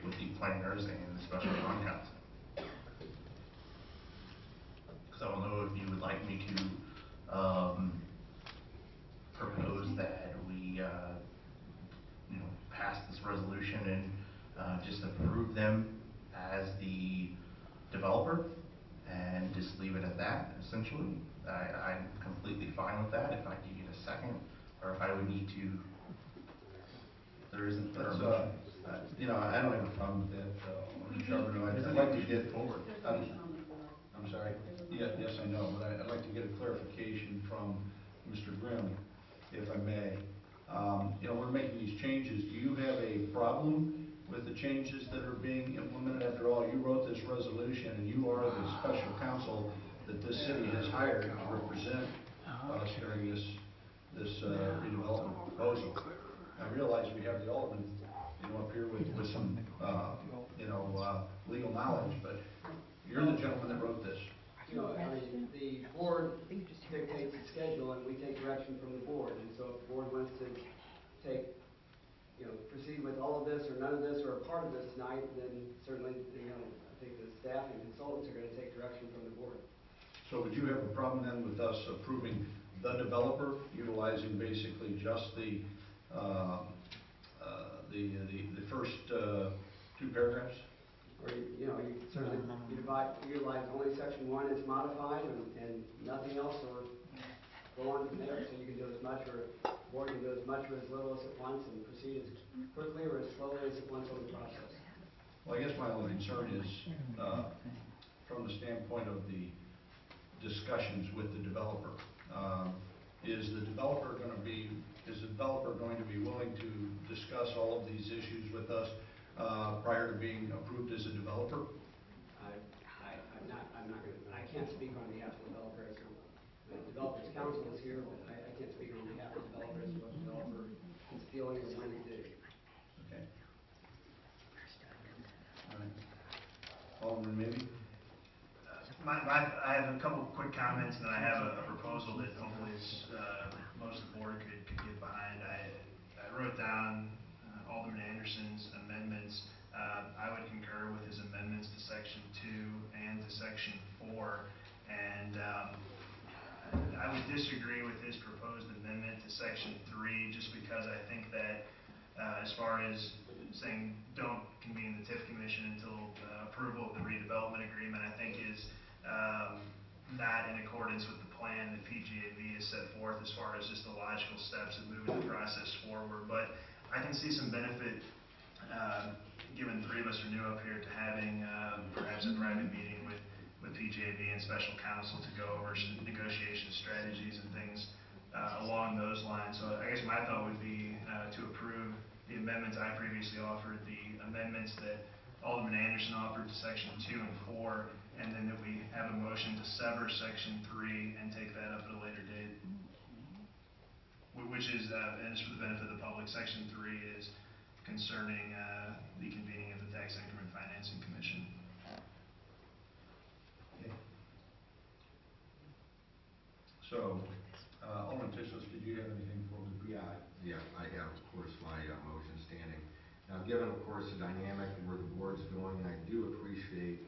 with the planners and the special fund council. Because I don't know if you would like me to propose that we pass this resolution and just approve them as the developer and just leave it at that, essentially. I'm completely fine with that if I could get a second, or if I would need to. There isn't. I don't have a problem with that, Mr. Charbonneau. I'd like to get forward. I'm sorry. Yes, I know, but I'd like to get a clarification from Mr. Grimm, if I may. We're making these changes. Do you have a problem with the changes that are being implemented? After all, you wrote this resolution, and you are the special counsel that this city has hired to represent us during this redevelopment proposal. I realize we have the Alderman, up here with some, legal knowledge, but you're the gentleman that wrote this. The board dictates the schedule, and we take direction from the board. And so if the board wants to proceed with all of this or none of this or a part of this tonight, then certainly, I think the staff and consultants are going to take direction from the board. So would you have a problem then with us approving the developer, utilizing basically just the first two paragraphs? Or you certainly utilize only section 1 is modified, and nothing else, or go on from there. So you can do as much, or the board can do as much or as little as it wants, and proceed as quickly or as slowly as it wants on the process. Well, I guess my only concern is from the standpoint of the discussions with the developer. Is the developer going to be willing to discuss all of these issues with us prior to being approved as a developer? I can't speak on behalf of the developer. The developer's counsel is here, but I can't speak on behalf of the developer as to what the developer is feeling or wanting to do. Okay. All right. Alderman, maybe? I have a couple quick comments, and then I have a proposal that hopefully most of the board could get behind. I wrote down Alderman Anderson's amendments. I would concur with his amendments to section 2 and to section 4, and I would disagree with his proposed amendment to section 3, just because I think that as far as saying don't convene the TIF commission until approval of the redevelopment agreement, I think is not in accordance with the plan that PGAV has set forth as far as just the logical steps of moving the process forward. But I can see some benefit, given the three of us are new up here, to having perhaps a private meeting with PGAV and special counsel to go over some negotiation strategies and things along those lines. So I guess my thought would be to approve the amendments I previously offered, the amendments that Alderman Anderson offered to section 2 and 4, and then that we have a motion to sever section 3 and take that up at a later date. Which is, and it's for the benefit of the public, section 3 is concerning the convening of the Tax Increment Financing Commission. Okay. So, Alderman Tishler, did you have anything for me? Yeah, I have, of course, my motion standing. Now, given, of course, the dynamic of where the board's going, I do appreciate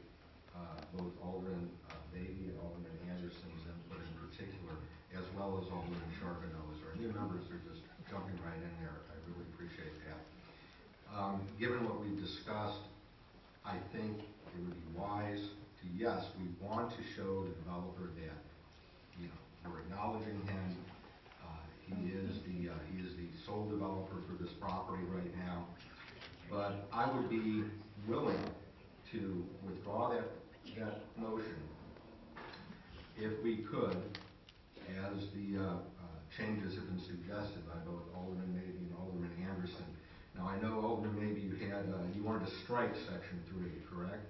both Alderman Beatty and Alderman Anderson's input in particular, as well as Alderman Charbonneau's. Our new members are just jumping right in there. I really appreciate that. Given what we've discussed, I think it would be wise to, yes, we want to show the developer that, you know, we're acknowledging him. He is the sole developer for this property right now. But I would be willing to withdraw that motion if we could, as the changes have been suggested by both Alderman Mabee and Alderman Anderson. Now, I know, Alderman Mabee, you wanted to strike section 3, correct?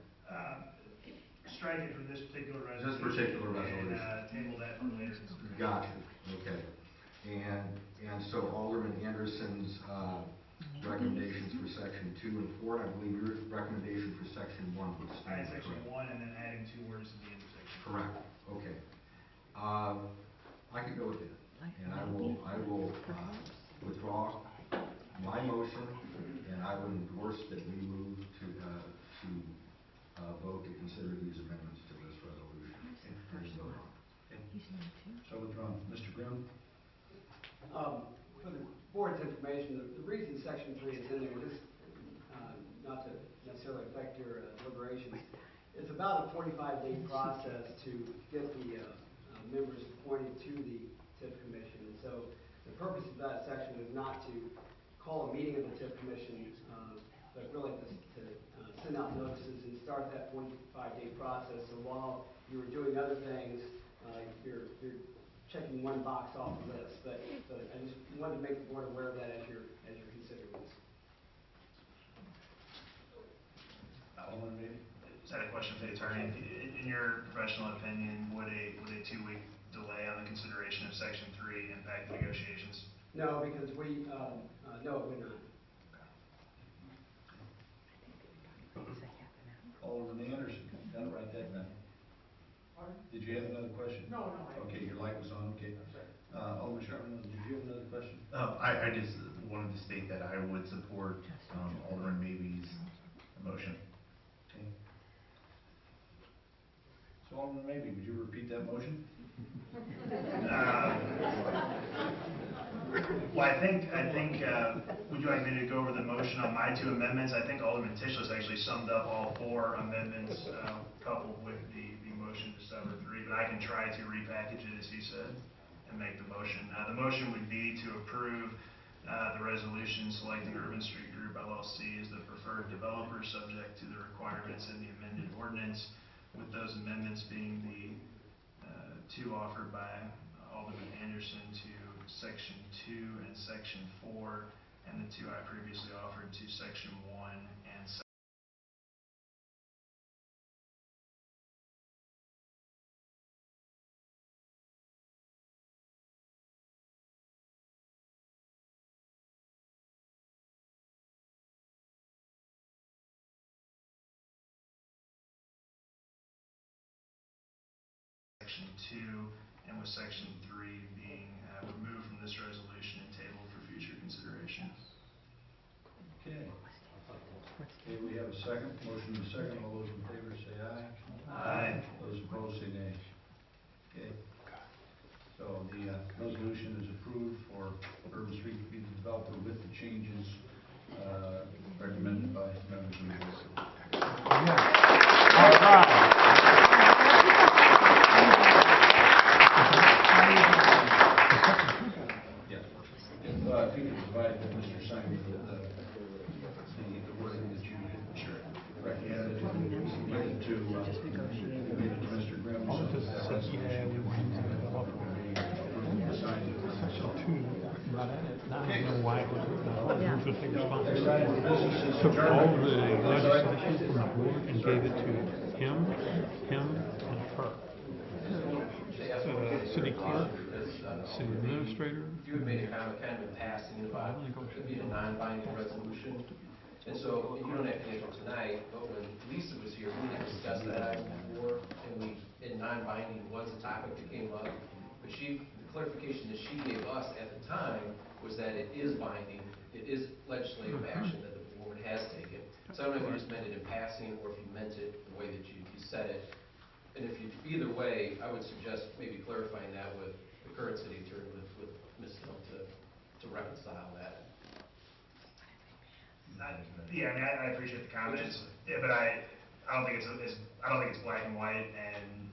Strike it from this particular resolution. This particular resolution. And table that for later consideration. Gotcha. Okay. And so Alderman Anderson's recommendations for section 2 and 4, and I believe your recommendation for section 1 would stand. Section 1 and then adding 2 words to the end of section. Correct. Okay. I could go with that, and I will withdraw my motion, and I would endorse that we move to vote to consider these amendments to this resolution. And vote on. So withdrawn. Mr. Grimm? For the board's information, the reason section 3 is in there, just not to necessarily affect your deliberations, it's about a 45-day process to get the members appointed to the TIF Commission. And so the purpose of that section is not to call a meeting of the TIF Commission, but really to send out notices and start that 45-day process. So while you were doing other things, you're checking one box off the list. But I just wanted to make the board aware of that as you're considering this. Alderman Mabee? Is that a question for the attorney? In your professional opinion, would a 2-week delay on the consideration of section 3 impact the negotiations? No, because we no, it would not. Alderman Anderson, got to write that down. Pardon? Did you have another question? No. Okay, your light was on. Okay. Alderman Charbonneau, did you have another question? I just wanted to state that I would support Alderman Mabee's motion. Okay. So Alderman Mabee, would you repeat that motion? Well, I think, would you like me to go over the motion on my 2 amendments? I think Alderman Tishless actually summed up all 4 amendments coupled with the motion to sever 3, but I can try to repackage it, as he said, and make the motion. The motion would be to approve the resolution selecting Urban Street Group LLC as the preferred developer, subject to the requirements in the amended ordinance, with those amendments being the 2 offered by Alderman Anderson to section 2 and section 4, and the 2 I previously offered to section 1 and section 2, and with section 3 being removed from this resolution and tabled for future consideration. Okay. Okay, we have a second. Motion and a second. All those in favor say aye. Aye. Those opposed say nay. Okay. So the resolution is approved for Urban Street to be the developer with the changes recommended by members of the board. All right. If you could provide Mr. Simon with the wording that you recommended to Mr. Grimm, so that resolution will be signed. Now I know why it was, Yeah. who's gonna take Next item of business is responsibility. Took all adjournment. the I'm sorry? legislation from the board and gave it to him, and her. City clerk, city administrator. You had made a comment kind of in passing about it being a non-binding resolution. And so, and you don't have to answer tonight, but when Lisa was here, we had discussed that item before, and non-binding was a topic that came up. But the clarification that she gave us at the time was that it is binding, it is legislative action that the board has taken. So I don't know if you just meant it in passing, or if you meant it the way that you said it. And if you, either way, I would suggest maybe clarifying that with the current city attorney, with Ms. Hill, to reconcile that. Yeah, I mean, I appreciate the comments, yeah, but I don't think it's black and white, and,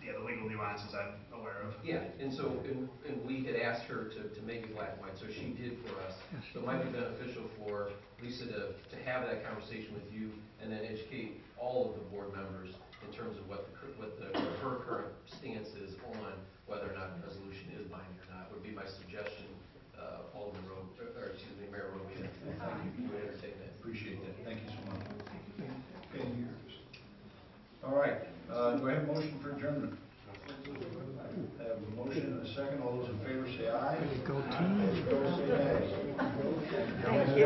yeah, the legal nuances I'm aware of. Yeah, and so, and we had asked her to make it black and white, so she did for us. So it might be beneficial for Lisa to have that conversation with you, and then educate all of the board members in terms of what her current stance is on whether or not the resolution is binding or not, would be my suggestion, Alderman Mayor Robey. You would entertain that. Appreciate that. Thank you so much. Okay. All right, do I have a motion for adjournment? I have a motion and a second. All those in favor say aye. Go team. Aye. Those opposed say nay.